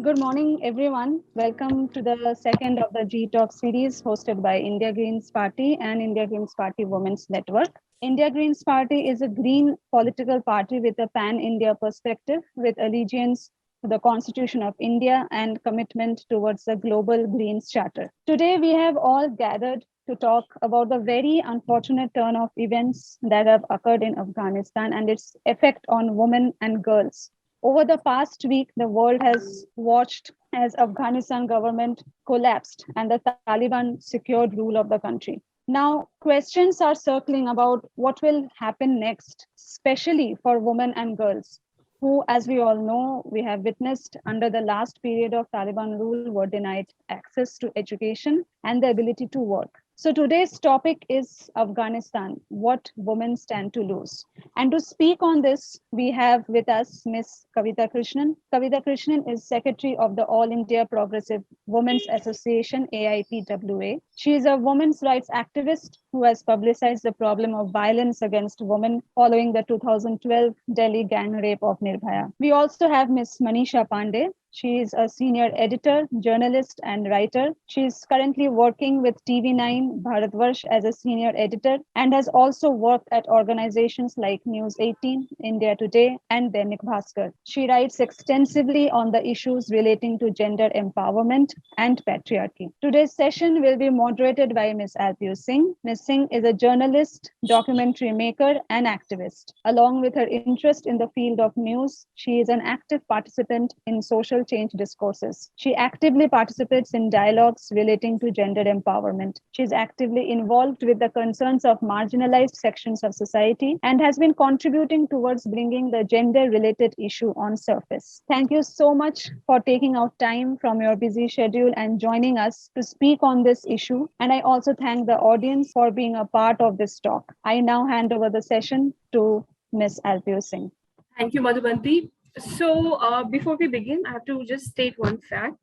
Good morning, everyone. Welcome to the second of the G Talk series hosted by India Greens Party and India Greens Party Women's Network. India Greens Party is a green political party with a pan India perspective, with allegiance to the Constitution of India and commitment towards the Global Greens Charter. Today, we have all gathered to talk about the very unfortunate turn of events that have occurred in Afghanistan and its effect on women and girls. Over the past week, the world has watched as Afghanistan government collapsed and the Taliban secured rule of the country. Now, questions are circling about what will happen next, especially for women and girls, who, as we all know, we have witnessed under the last period of Taliban rule, were denied access to education and the ability to work. So today's topic is Afghanistan, what women stand to lose. And to speak on this, we have with us Ms. Kavita Krishnan. Kavita Krishnan is Secretary of the All India Progressive Women's Association, AIPWA. She is a women's rights activist who has publicized the problem of violence against women following the 2012 Delhi gang rape of Nirbhaya. We also have Ms. Manisha Pandey. She is a senior editor, journalist, and writer. She is currently working with TV9 Bharatvarsh as a senior editor and has also worked at organizations like News 18, India Today, and Dainik Bhaskar. She writes extensively on the issues relating to gender empowerment and patriarchy. Today's session will be moderated by Ms. Alpiu Singh. Ms. Singh is a journalist, documentary maker, and activist. Along with her interest in the field of news, she is an active participant in social change discourses. She actively participates in dialogues relating to gender empowerment. She is actively involved with the concerns of marginalized sections of society and has been contributing towards bringing the gender-related issue on surface. Thank you so much for taking out time from your busy schedule and joining us to speak on this issue. And I also thank the audience for being a part of this talk. I now hand over the session to Ms. Alpiu Singh. Thank you, Madhubanti. So before we begin, I have to just state one fact.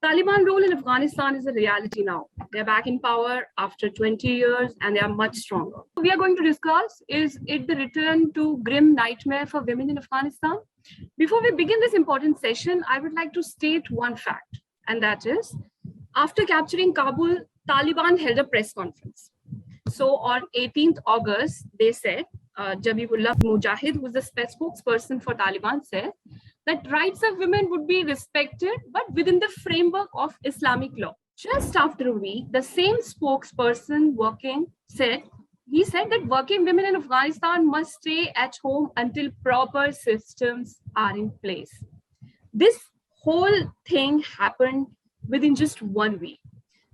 Taliban rule in Afghanistan is a reality now. They're back in power after 20 years and they are much stronger. What we are going to discuss, is it the return to grim nightmare for women in Afghanistan? Before we begin this important session, I would like to state one fact, and that is, after capturing Kabul, Taliban held a press conference. So on 18th August, they said, Jabihullah Mujahid, who is the spokesperson for Taliban, said that rights of women would be respected, but within the framework of Islamic law. Just after a week, the same spokesperson said that working women in Afghanistan must stay at home until proper systems are in place. This whole thing happened within just 1 week.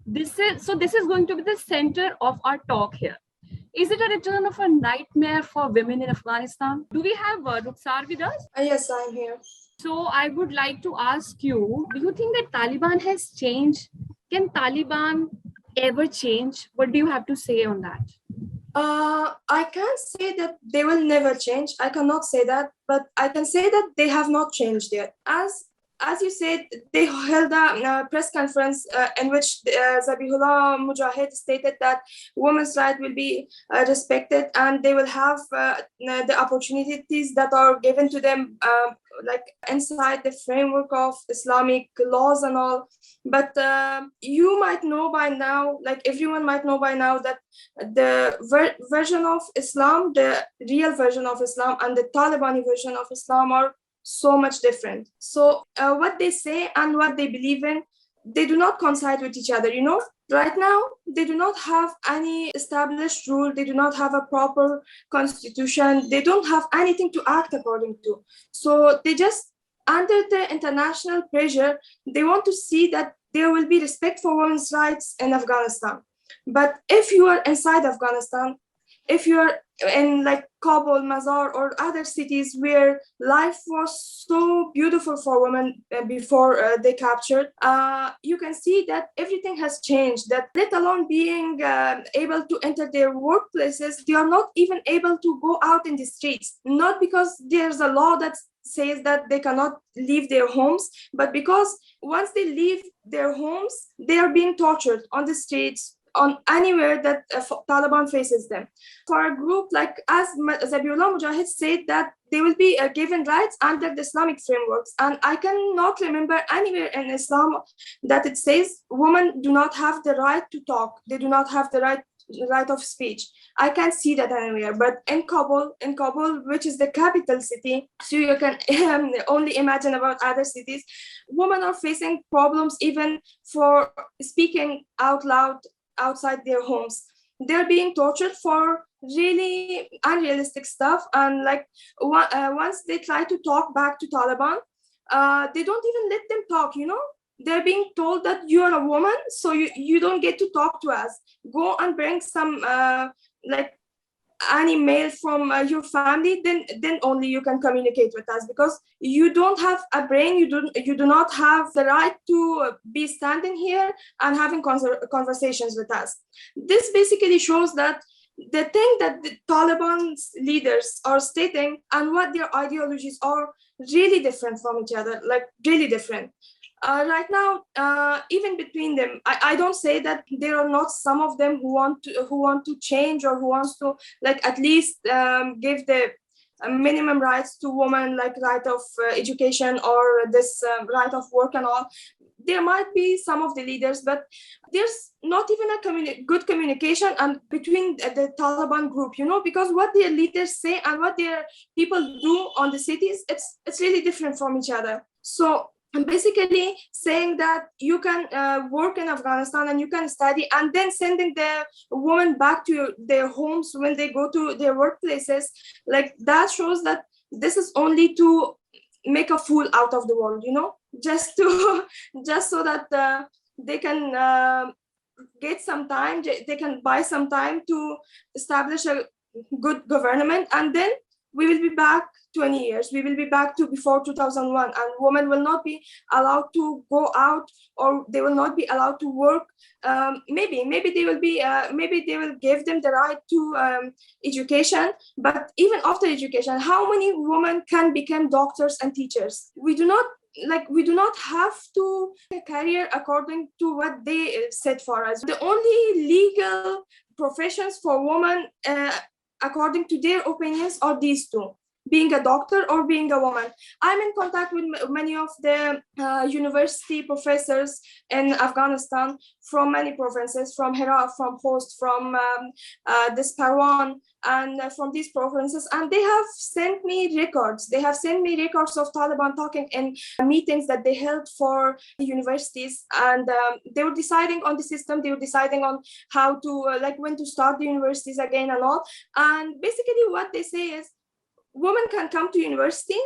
This is going to be the center of our talk here. Is it a return of a nightmare for women in Afghanistan? Do we have Rukhsar with us? Yes, I'm here. So I would like to ask you, do you think that Taliban has changed? Can Taliban ever change? What do you have to say on that? I can't say that they will never change. I cannot say that, but I can say that they have not changed yet. As you said, they held a press conference in which Zabihullah Mujahid stated that women's rights will be respected and they will have the opportunities that are given to them like inside the framework of Islamic laws and all. But you might know by now, like everyone might know by now, that the version of Islam, the real version of Islam and the Taliban version of Islam are so much different. So what they say and what they believe in, they do not coincide with each other. Right now, they do not have any established rule. They do not have a proper constitution. They don't have anything to act according to. So they just, under the international pressure, they want to see that there will be respect for women's rights in Afghanistan. But if you are inside Afghanistan, if you're in like Kabul, Mazar, or other cities where life was so beautiful for women before they captured, you can see that everything has changed. That let alone being able to enter their workplaces, they are not even able to go out in the streets. Not because there's a law that says that they cannot leave their homes, but because once they leave their homes, they are being tortured on the streets, on anywhere that Taliban faces them. For a group like, as Zabiullah Mujahid said, that they will be given rights under the Islamic frameworks. And I cannot remember anywhere in Islam that it says women do not have the right to talk. They do not have the right of speech. I can't see that anywhere. But in Kabul, which is the capital city, so you can only imagine about other cities, women are facing problems even for speaking out loud outside their homes. They're being tortured for really unrealistic stuff. And like once they try to talk back to Taliban, they don't even let them talk, you know? They're being told that you're a woman, so you don't get to talk to us. Go and bring some like any male from your family, then only you can communicate with us, because you don't have a brain, you do not have the right to be standing here and having conversations with us. This basically shows that the thing that the Taliban's leaders are stating and what their ideologies are really different from each other, like really different. Right now, even between them, I don't say that there are not some of them who want to change, or who wants to like at least give the minimum rights to women, like right of education, or this right of work and all. There might be some of the leaders, but there's not even a good communication and between the Taliban group, you know, because what their leaders say and what their people do on the cities, it's really different from each other. So I'm basically saying that you can work in Afghanistan and you can study, and then sending the women back to their homes when they go to their workplaces, like that shows that this is only to make a fool out of the world, you know, just so that they can get some time, they can buy some time to establish a good government, and then we will be back 20 years. We will be back to before 2001, and women will not be allowed to go out, or they will not be allowed to work. Maybe they will be, maybe they will give them the right to education. But even after education, how many women can become doctors and teachers? We do not have to career according to what they set for us. The only legal professions for women, according to their opinions, are these two: being a doctor or being a woman. I'm in contact with many of the university professors in Afghanistan from many provinces, from Herat, from Khost, from this Parwan, and from these provinces, and they have sent me records. They have sent me records of Taliban talking in meetings that they held for the universities, and they were deciding on the system. They were deciding on how to like when to start the universities again and all. And basically, what they say is, women can come to university,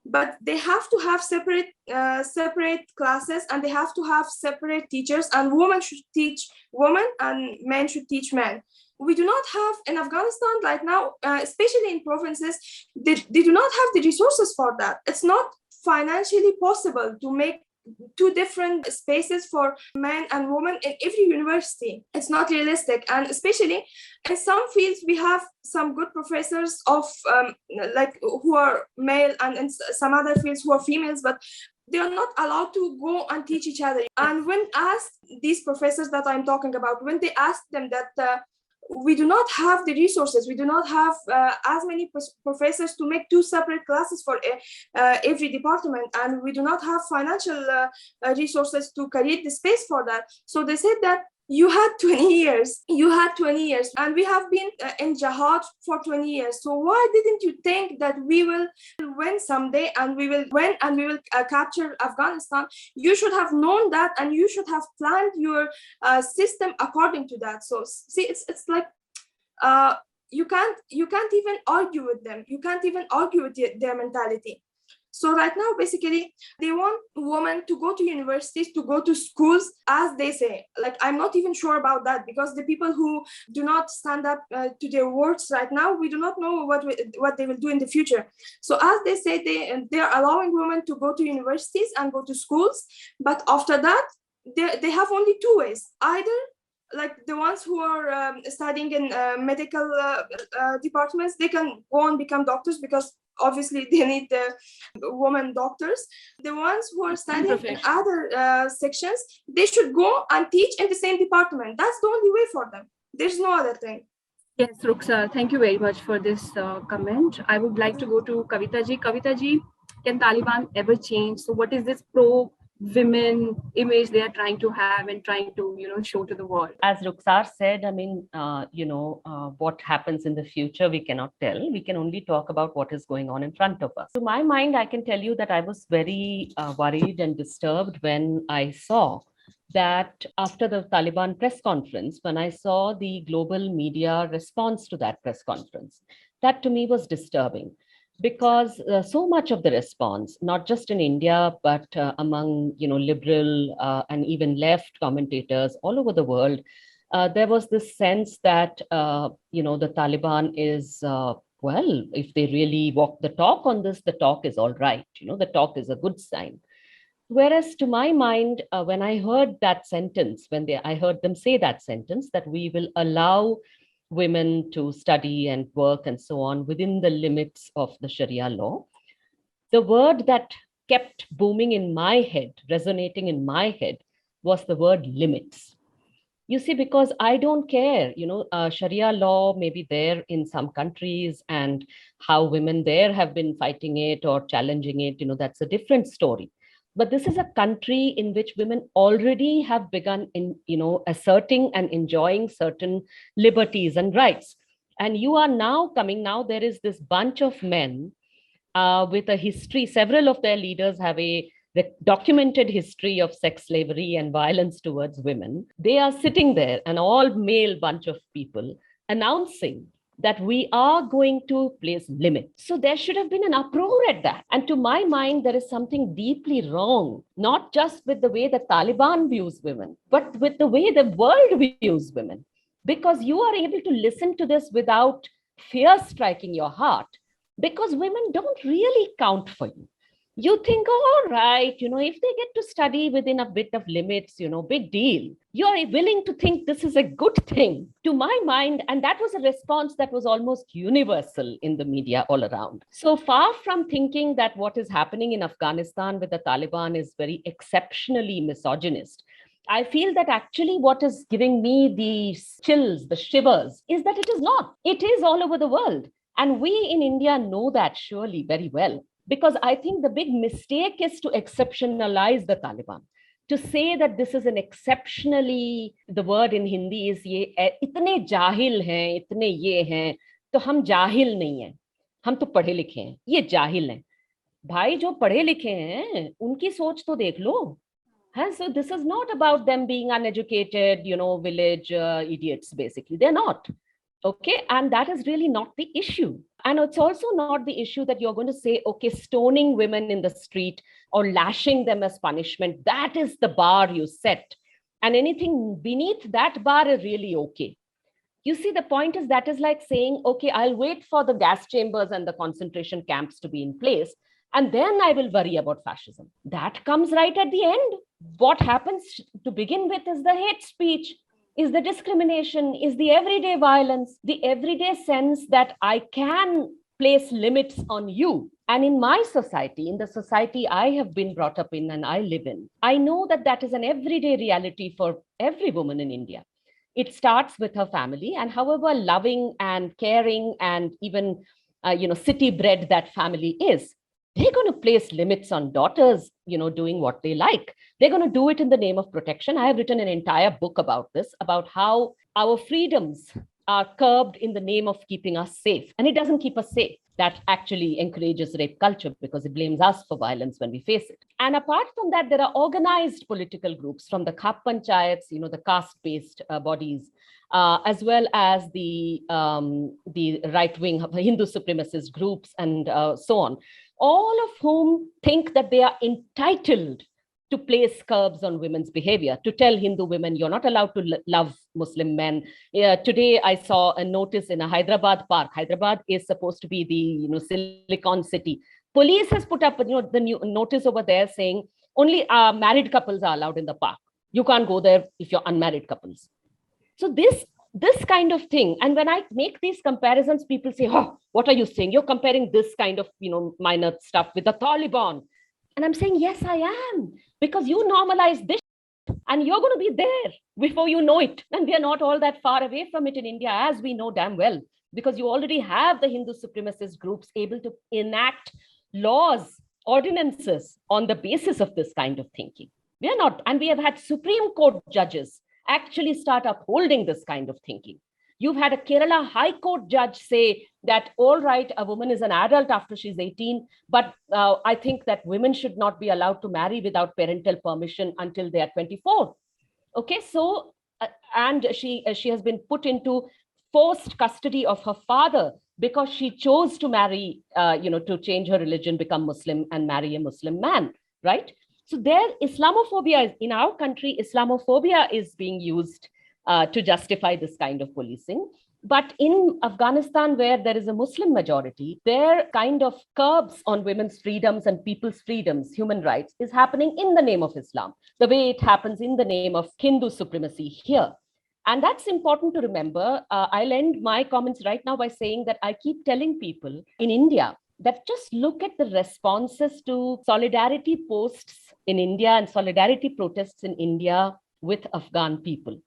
but they have to have separate classes, and they have to have separate teachers, and women should teach women and men should teach men. We do not have in Afghanistan right now, especially in provinces, they do not have the resources for that. It's not financially possible to make two different spaces for men and women in every university. It's not realistic. And especially in some fields, we have some good professors of like who are male, and in some other fields who are females, but they are not allowed to go and teach each other. And when asked, these professors that I'm talking about, when they asked them that we do not have the resources, we do not have as many professors to make two separate classes for every department, and we do not have financial resources to create the space for that. So they said that you had 20 years, and we have been in jihad for 20 years. So why didn't you think that we will win someday, and we will win, and we will capture Afghanistan? You should have known that, and you should have planned your system according to that. So see, it's like you can't even argue with them. You can't even argue with their mentality. So right now, basically, they want women to go to universities, to go to schools, as they say. Like, I'm not even sure about that, because the people who do not stand up to their words right now, we do not know what they will do in the future. So as they say, they're allowing women to go to universities and go to schools. But after that, they have only two ways. Either like the ones who are studying in medical departments, they can go and become doctors, because obviously they need women doctors. The ones who are studying in other sections, they should go and teach in the same department. That's the only way for them. There's no other thing. Yes, Rukhsar, thank you very much for this comment. I would like to go to Kavita ji. Kavita ji, can Taliban ever change? So what is this pro-women image they are trying to have and trying to, show to the world? As Rukhsar said, I mean, what happens in the future, we cannot tell. We can only talk about what is going on in front of us. To my mind, I can tell you that I was very worried and disturbed when I saw that after the Taliban press conference, when I saw the global media response to that press conference, that to me was disturbing, because so much of the response, not just in India, but among liberal and even left commentators all over the world, there was this sense that the Taliban is well, if they really walk the talk on this, the talk is all right. The talk is a good sign. Whereas to my mind, when I heard that sentence, I heard them say that sentence, that we will allow women to study and work and so on within the limits of the Sharia law, the word that kept booming in my head, resonating in my head, was the word limits. You see, because I don't care, Sharia law may be there in some countries, and how women there have been fighting it or challenging it, that's a different story. But this is a country in which women already have begun asserting and enjoying certain liberties and rights. And you are now there is this bunch of men with a history. Several of their leaders have a documented history of sex slavery and violence towards women. They are sitting there, an all male bunch of people, announcing that we are going to place limits. So there should have been an uproar at that. And to my mind, there is something deeply wrong, not just with the way the Taliban views women, but with the way the world views women. Because you are able to listen to this without fear striking your heart, because women don't really count for you. You think, oh, all right, if they get to study within a bit of limits, big deal. You're willing to think this is a good thing, to my mind. And that was a response that was almost universal in the media all around. So far from thinking that what is happening in Afghanistan with the Taliban is very exceptionally misogynist, I feel that actually what is giving me the chills, the shivers, is that it is not. It is all over the world. And we in India know that surely very well. Because I think the big mistake is to exceptionalize the Taliban, to say that this is an exceptionally, the word in Hindi is ye, itne jahil hain, itne ye hain, to hum jahil nahi hain, hum to padhe likhe hain, ye jahil hain. Bhai jo padhe likhe hain, unki soch to dekh lo. So this is not about them being uneducated, village idiots, basically. They're not. Okay, and that is really not the issue. And it's also not the issue that you're going to say, okay, stoning women in the street or lashing them as punishment, that is the bar you set. And anything beneath that bar is really okay. You see, the point is that is like saying, okay, I'll wait for the gas chambers and the concentration camps to be in place, and then I will worry about fascism. That comes right at the end. What happens to begin with is the hate speech, is the discrimination, is the everyday violence, the everyday sense that I can place limits on you. And in my society, in the society I have been brought up in and I live in, I know that that is an everyday reality for every woman in India. It starts with her family, and however loving and caring and even city bred that family is, they're going to place limits on daughters, doing what they like. They're going to do it in the name of protection. I have written an entire book about this, about how our freedoms are curbed in the name of keeping us safe. And it doesn't keep us safe. That actually encourages rape culture, because it blames us for violence when we face it. And apart from that, there are organized political groups from the Khap Panchayats, the caste-based bodies, as well as the right-wing Hindu supremacist groups and so on, all of whom think that they are entitled to place curbs on women's behavior, to tell Hindu women, you're not allowed to love Muslim men. Today, I saw a notice in a Hyderabad park. Hyderabad is supposed to be the Silicon City. Police has put up the new notice over there saying only married couples are allowed in the park. You can't go there if you're unmarried couples. So this this kind of thing. And when I make these comparisons, people say, oh, what are you saying? You're comparing this kind of, minor stuff with the Taliban. And I'm saying, yes, I am, because you normalize this and you're going to be there before you know it. And we are not all that far away from it in India, as we know damn well, because you already have the Hindu supremacist groups able to enact laws, ordinances on the basis of this kind of thinking. We are not, and we have had Supreme Court judges actually start upholding this kind of thinking. You've had a Kerala High Court judge say that, all right, a woman is an adult after she's 18, but I think that women should not be allowed to marry without parental permission until they are 24. Okay, so, and she has been put into forced custody of her father because she chose to marry, to change her religion, become Muslim and marry a Muslim man, right? So there, Islamophobia, in our country, Islamophobia is being used to justify this kind of policing. But in Afghanistan, where there is a Muslim majority, their kind of curbs on women's freedoms and people's freedoms, human rights, is happening in the name of Islam, the way it happens in the name of Hindu supremacy here. And that's important to remember. I'll end my comments right now by saying that I keep telling people in India that just look at the responses to solidarity posts in India and solidarity protests in India with Afghan people.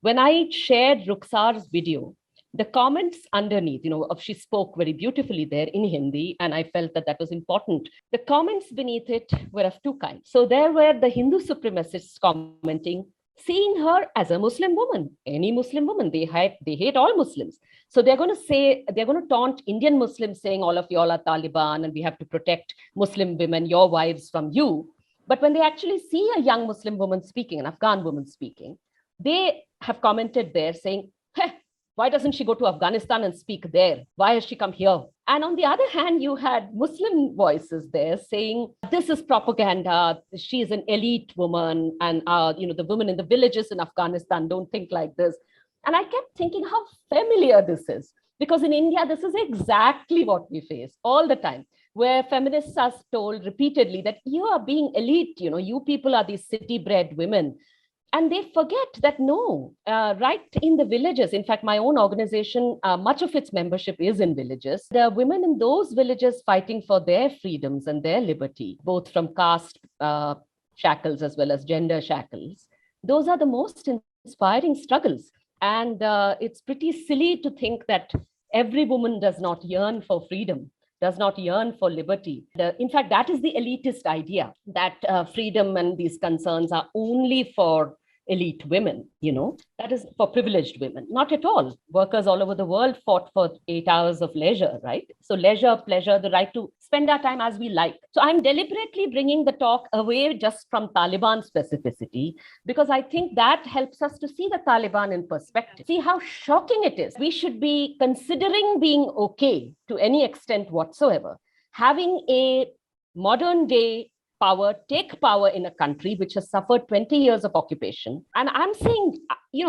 When I shared Rukhsar's video, the comments underneath, she spoke very beautifully there in Hindi, and I felt that that was important. The comments beneath it were of two kinds. So there were the Hindu supremacists commenting, seeing her as a Muslim woman, any Muslim woman. They hate all Muslims. So they're going to taunt Indian Muslims, saying all of y'all are Taliban and we have to protect Muslim women, your wives, from you. But when they actually see a young Muslim woman speaking, an Afghan woman speaking, they have commented there saying, hey, why doesn't she go to Afghanistan and speak there? Why has she come here? And on the other hand, you had Muslim voices there saying, this is propaganda. She is an elite woman. And, the women in the villages in Afghanistan don't think like this. And I kept thinking how familiar this is, because in India, this is exactly what we face all the time, where feminists are told repeatedly that you are being elite, you people are these city-bred women. And they forget that no, right in the villages, in fact, my own organization, much of its membership is in villages. There are women in those villages fighting for their freedoms and their liberty, both from caste shackles as well as gender shackles. Those are the most inspiring struggles. And it's pretty silly to think that every woman does not yearn for freedom, does not yearn for liberty. In fact, that is the elitist idea, that freedom and these concerns are only for elite women, that is for privileged women. Not at all. Workers all over the world fought for 8 hours of leisure, right? So leisure, pleasure, the right to spend our time as we like. So I'm deliberately bringing the talk away just from Taliban specificity, because I think that helps us to see the Taliban in perspective, see how shocking it is. We should be considering being okay to any extent whatsoever, having a modern day take power in a country which has suffered 20 years of occupation. And I'm saying,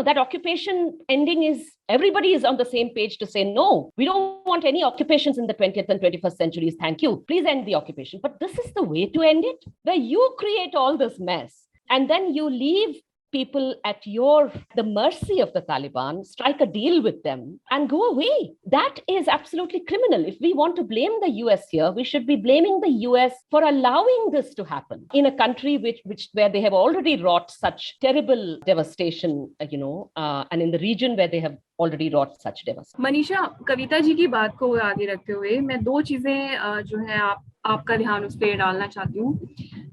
that occupation ending is, everybody is on the same page to say, no, we don't want any occupations in the 20th and 21st centuries. Thank you. Please end the occupation. But this is the way to end it, where you create all this mess and then you leave people at the mercy of the Taliban, strike a deal with them and go away. That is absolutely criminal. If we want to blame the US here, we should be blaming the US for allowing this to happen in a country where they have already wrought such terrible devastation, and in the region where they have already wrought such devastation. Manisha, Kavita ji की बात को आगे रखते हुए मैं दो चीजें जो है आपका ध्यान उस पर डालना चाहती हूँ।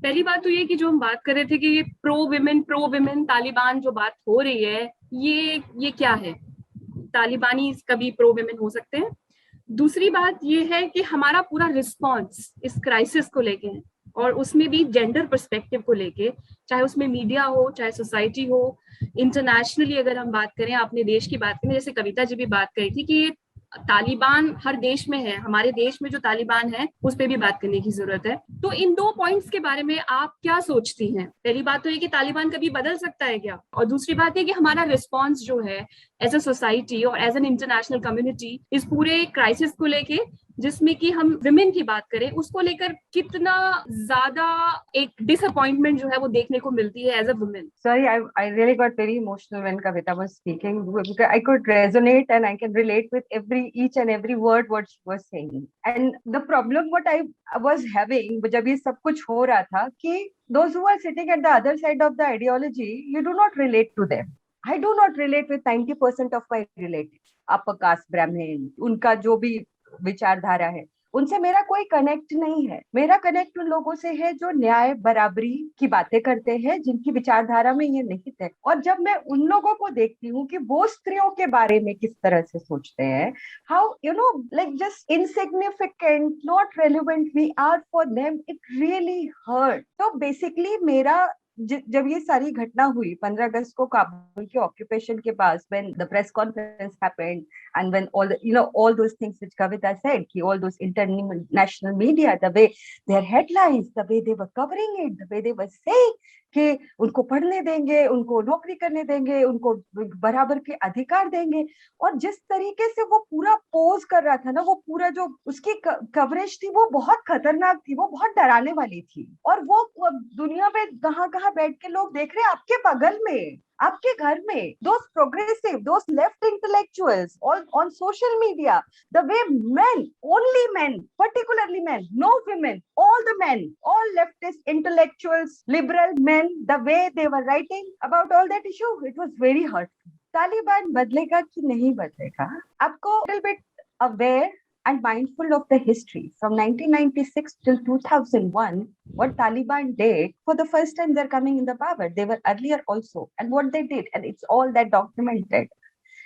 पहली बात तो ये कि जो हम बात कर रहे थे कि ये प्रो विमेन तालिबान जो बात हो रही है, ये क्या है? तालिबानी कभी प्रो विमेन हो सकते हैं? दूसरी बात ये है कि हमारा पूरा रिस्पॉन्स इस क्राइसिस को लेके है, और उसमें भी जेंडर पर्सपेक्टिव को लेके, चाहे उसमें मीडिया हो, चाहे सोसाइटी हो, इंटरनेशनली अगर हम बात करें, अपने देश की बात करें, जैसे कविता जी भी बात करी थी कि तालिबान हर देश में है, हमारे देश में जो तालिबान है उस पर भी बात करने की जरूरत है। तो इन दो पॉइंट्स के बारे में आप क्या सोचती हैं? पहली बात तो ये कि तालिबान कभी बदल सकता है क्या, और दूसरी बात है कि हमारा रिस्पॉन्स जो है एज अ सोसाइटी और एज एन इंटरनेशनल कम्युनिटी इस पूरे क्राइसिस को लेके, जिसमें कि हम विमेन की बात करें, उसको लेकर कितना ज्यादा एक डिसअपॉइंटमेंट जो है वो देखने को मिलती है as a women? Sorry, I really got very emotional when Kavita was speaking because I could resonate and I can relate with each and every word what she was saying. And the problem what I was having जब ये सब कुछ हो रहा था कि those who are sitting at the other side of the ideology, you do not relate to them. I do not relate with 90% of my relatives. upper caste ब्राह्मण, उनका जो भी विचारधारा है उनसे मेरा कोई कनेक्ट नहीं है. मेरा कनेक्ट उन लोगों से है जो न्याय बराबरी की बातें करते हैं, जिनकी विचारधारा में ये निहित है. और जब मैं उन लोगों को देखती हूँ कि वो स्त्रियों के बारे में किस तरह से सोचते हैं, how like just insignificant, not relevant we are for them, it really hurt. So basically मेरा जब ये सारी घटना हुई 15 अगस्त को काबुल के ऑक्यूपेशन के पास, when the press conference happened and when all those things which Kavita said, ki all those international media, the way their headlines, the way they were covering it, the way they were saying कि उनको पढ़ने देंगे, उनको नौकरी करने देंगे, उनको बराबर के अधिकार देंगे, और जिस तरीके से वो पूरा पोज कर रहा था ना, वो पूरा जो उसकी कवरेज थी वो बहुत खतरनाक थी, वो बहुत डराने वाली थी. और वो दुनिया में कहाँ बैठ के लोग देख रहे हैं आपके बगल में, आपके घर में, those progressive, those left intellectuals on social media, the way men, only men, particularly men, no women, all the men, all leftist intellectuals, liberal men, the way they were writing about all that issue, it was very hurtful. Taliban बदलेगा कि नहीं बदलेगा, आपको a little bit aware and mindful of the history from 1996 till 2001, what Taliban did. For the first time they're coming in the power. They were earlier also, and what they did, and it's all that documented.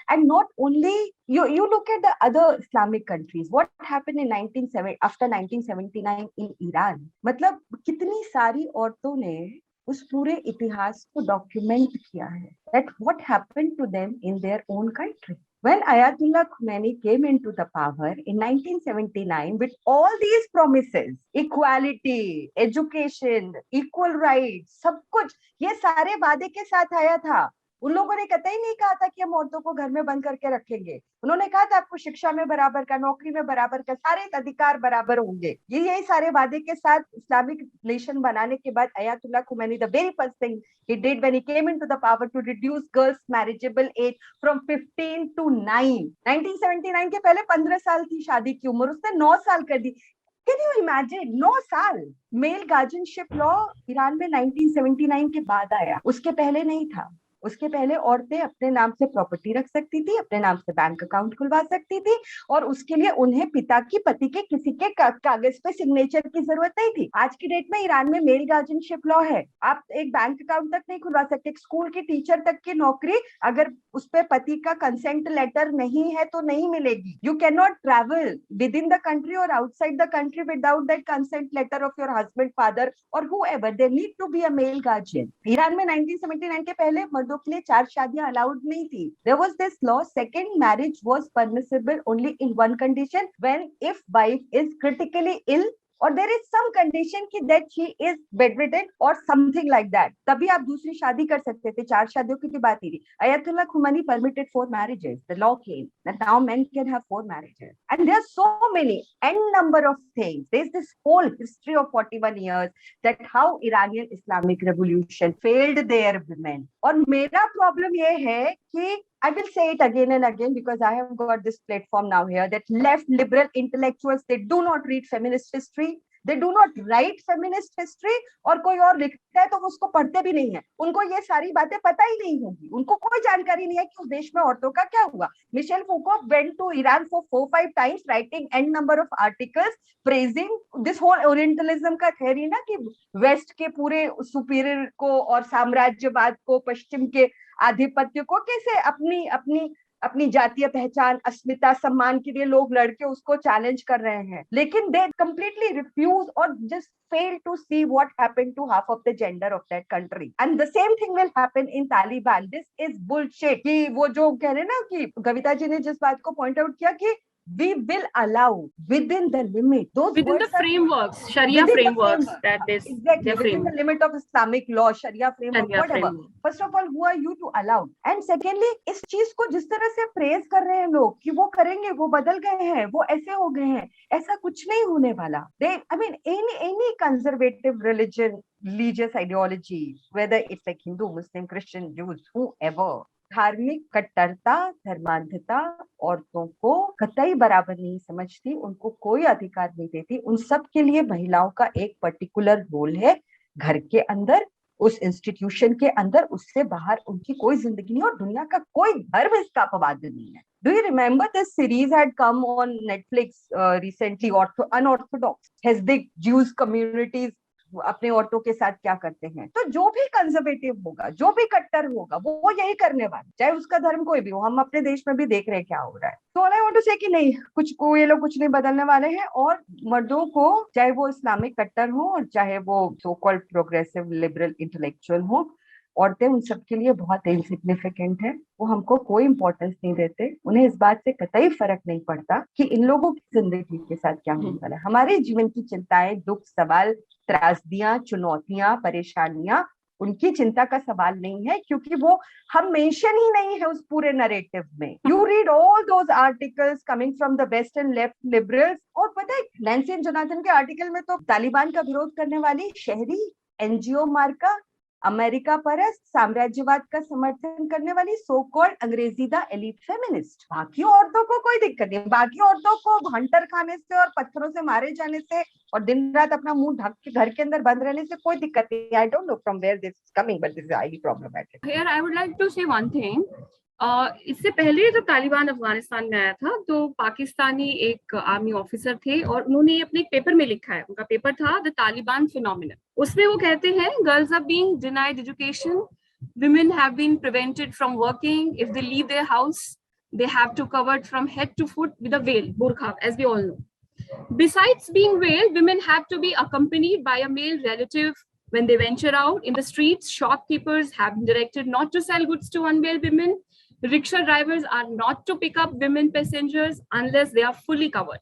And not only you look at the other Islamic countries, what happened in after 1979 in Iran. मतलब कितनी सारी औरतों ने उस पूरे इतिहास को document किया है, that what happened to them in their own country. When Ayatollah Khomeini came into the power in 1979 with all these promises, equality, education, equal rights, सब कुछ ये सारे वादे के साथ आया था. उन लोगों ने कतई नहीं कहा था कि हम औरतों को घर में बंद करके रखेंगे. उन्होंने कहा था आपको शिक्षा में बराबर का, नौकरी में बराबर का, सारे अधिकार बराबर होंगे. यही सारे वादे के साथ इस्लामिक नेशन बनाने के बाद Ayatollah Khomeini, the very first thing he did when he came into the power to reduce girls marriageable age from 15 to 9. 1979 के पहले 15 साल थी शादी की उम्र, उसने 9 साल कर दी. Can you imagine? 9 साल. मेल गार्जियनशिप लॉ ईरान में 1979 के बाद आया, उसके पहले नहीं था. उसके पहले औरतें अपने नाम से प्रॉपर्टी रख सकती थी, अपने नाम से बैंक अकाउंट खुलवा सकती थी, और उसके लिए उन्हें पिता की, पति के किसी के कागज पे सिग्नेचर की जरूरत नहीं थी. आज की डेट में ईरान में मेल गार्जियनशिप लॉ है, आप एक बैंक अकाउंट तक नहीं खुलवा सकते. एक स्कूल की टीचर तक की नौकरी अगर उस पे पति का कंसेंट लेटर नहीं है तो नहीं मिलेगी. You can not travel within the country और outside the country without that consent letter of your husband, father और whoever. There need to be a male guardian. Iran में 1979 के पहले मर्दों के लिए 4 शादियां अलाउड नहीं थी. There was this law, second marriage was permissible only in one condition, when if wife is critically ill or there is some condition कि that she is bedridden or something like that, तभी आप दूसरी शादी कर सकते थे. 4 शादियों की बात ही नहीं. Ayatollah Khomeini permitted 4 marriages. The law came that now men can have 4 marriages, and there are so many n number of things. There's this whole history of 41 years that how Iranian Islamic Revolution failed their women. और मेरा problem ये है कि I will say it again and again because I have got this platform now here, that left liberal intellectuals, they do not read feminist history, they do not write feminist history, और कोई और लिखता है तो वो उसको पढ़ते भी नहीं है. उनको ये सारी बातें पता ही नहीं होगी, उनको कोई जानकारी नहीं है कि उस देश में औरतों का क्या हुआ. Michel Foucault went to Iran for 4-5 times writing n number of articles praising this whole Orientalism का theory ना, कि वेस्ट के पूरे सुपीरियर को और साम्राज्यवाद को, पश्चिम के आधिपत्य को कैसे अपनी जातीय पहचान, अस्मिता, सम्मान के लिए लोग लड़के उसको चैलेंज कर रहे हैं. लेकिन दे कंप्लीटली रिफ्यूज और just fail to see what happened to half of the gender of that country, and the same thing will happen in Taliban. This is bullshit. कि वो जो कह रहे ना कि कविता जी ने जिस बात को पॉइंट आउट किया कि we will allow within the limit. Those Within the words are frameworks, Sharia within the frameworks, framework. that is Exactly, their within framework. the limit of Islamic law, Sharia framework, Sharia whatever. framework. First of all, who are you to allow? And secondly, इस चीज को जिस तरह से praise कर रहे हैं लोग कि वो करेंगे, वो बदल गए हैं, वो ऐसे हो गए हैं, ऐसा कुछ नहीं होने वाला. I mean, any conservative religion, religious ideology, whether it's like Hindu, Muslim, Christian, Jews, whoever, धार्मिक कट्टरता, धर्मांधता औरतों को कतई बराबर नहीं समझती, उनको कोई अधिकार नहीं देती. उन सब के लिए महिलाओं का एक पर्टिकुलर रोल है घर के अंदर, उस इंस्टीट्यूशन के अंदर, उससे बाहर उनकी कोई जिंदगी नहीं, और दुनिया का कोई धर्म इसका अपवाद नहीं है. Do you remember this series had come on Netflix recently, Unorthodox? Hasidic Jews communities अपने औरतों के साथ क्या करते हैं. तो जो भी कंजर्वेटिव होगा, जो भी कट्टर होगा, वो यही करने वाला, चाहे उसका धर्म कोई भी हो. हम अपने देश में भी देख रहे हैं क्या हो रहा है. तो आई वांट टू से कि नहीं, कुछ को ये लोग कुछ नहीं बदलने वाले हैं. और मर्दों को, चाहे वो इस्लामिक कट्टर हो और चाहे वो so called progressive liberal intellectual हो, औरतें उन सबके लिए बहुत इनसिग्निफिकेंट है. वो हमको कोई इंपॉर्टेंस नहीं देते. उन्हें इस बात से कतई फर्क नहीं पड़ता कि इन लोगों की जिंदगी के साथ क्या होने वाला है. हमारे जीवन की चिंताएं, दुख, सवाल, त्रासदियां, चुनौतियां, परेशानियां उनकी चिंता का सवाल नहीं है, क्योंकि वो हम मेंशन ही नहीं है उस पूरे नरेटिव में. You read all those articles coming from the west and left liberals. और पता है, नैंसी एंड जोनाथन के आर्टिकल में तो तालिबान का विरोध करने वाली शहरी एनजीओ मार्का, अमेरिका परस्त, साम्राज्यवाद का समर्थन करने वाली सो कॉल्ड अंग्रेजीदा एलीट फेमिनिस्ट. बाकी औरतों को कोई दिक्कत नहीं. बाकी औरतों को हंटर खाने से और पत्थरों से मारे जाने से और दिन रात अपना मुंह ढक के घर के अंदर बंद रहने से कोई दिक्कत नहीं. I don't know from where this is coming, but this is highly problematic. Here I would like to say one thing. इससे पहले जब तालिबान अफगानिस्तान में आया था तो पाकिस्तानी एक आर्मी ऑफिसर थे और उन्होंने अपने एक पेपर में लिखा है, उनका पेपर था द तालिबान फिनोमिनन. उसमें वो कहते हैं girls are being denied education, women have been prevented from working, if they leave their house they have to cover from head to foot with a veil, burqa, as we all know. Besides being veiled, women have to be accompanied by a male relative when they venture out in the streets. Shopkeepers have been directed not to sell goods to unveiled women. Rickshaw drivers are not to pick up women passengers unless they are fully covered.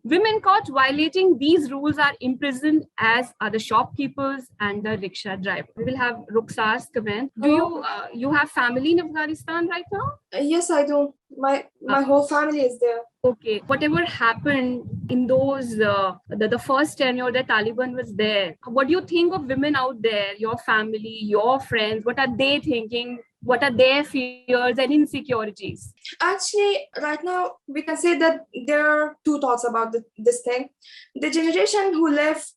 Women caught violating these rules are imprisoned, as are the shopkeepers and the rickshaw driver. We will have Rukhsar's comment. Do you have family in Afghanistan right now? Yes, I do. My whole family is there. Okay, whatever happened in those the first tenure that Taliban was there, what do you think of women out there, your family, your friends? What are they thinking? What are their fears and insecurities? Actually, right now we can say that there are two thoughts about this thing. The generation who left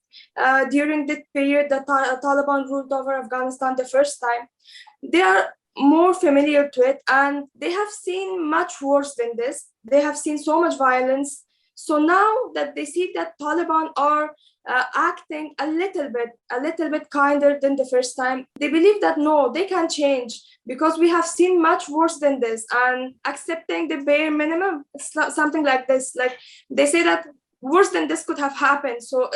during the period that Taliban ruled over Afghanistan the first time, they are more familiar to it, and they have seen much worse than this. They have seen so much violence. So now that they see that Taliban are acting a little bit kinder than the first time, they believe that no, they can change, because we have seen much worse than this, and accepting the bare minimum, something like this. Like they say that worse than this could have happened. So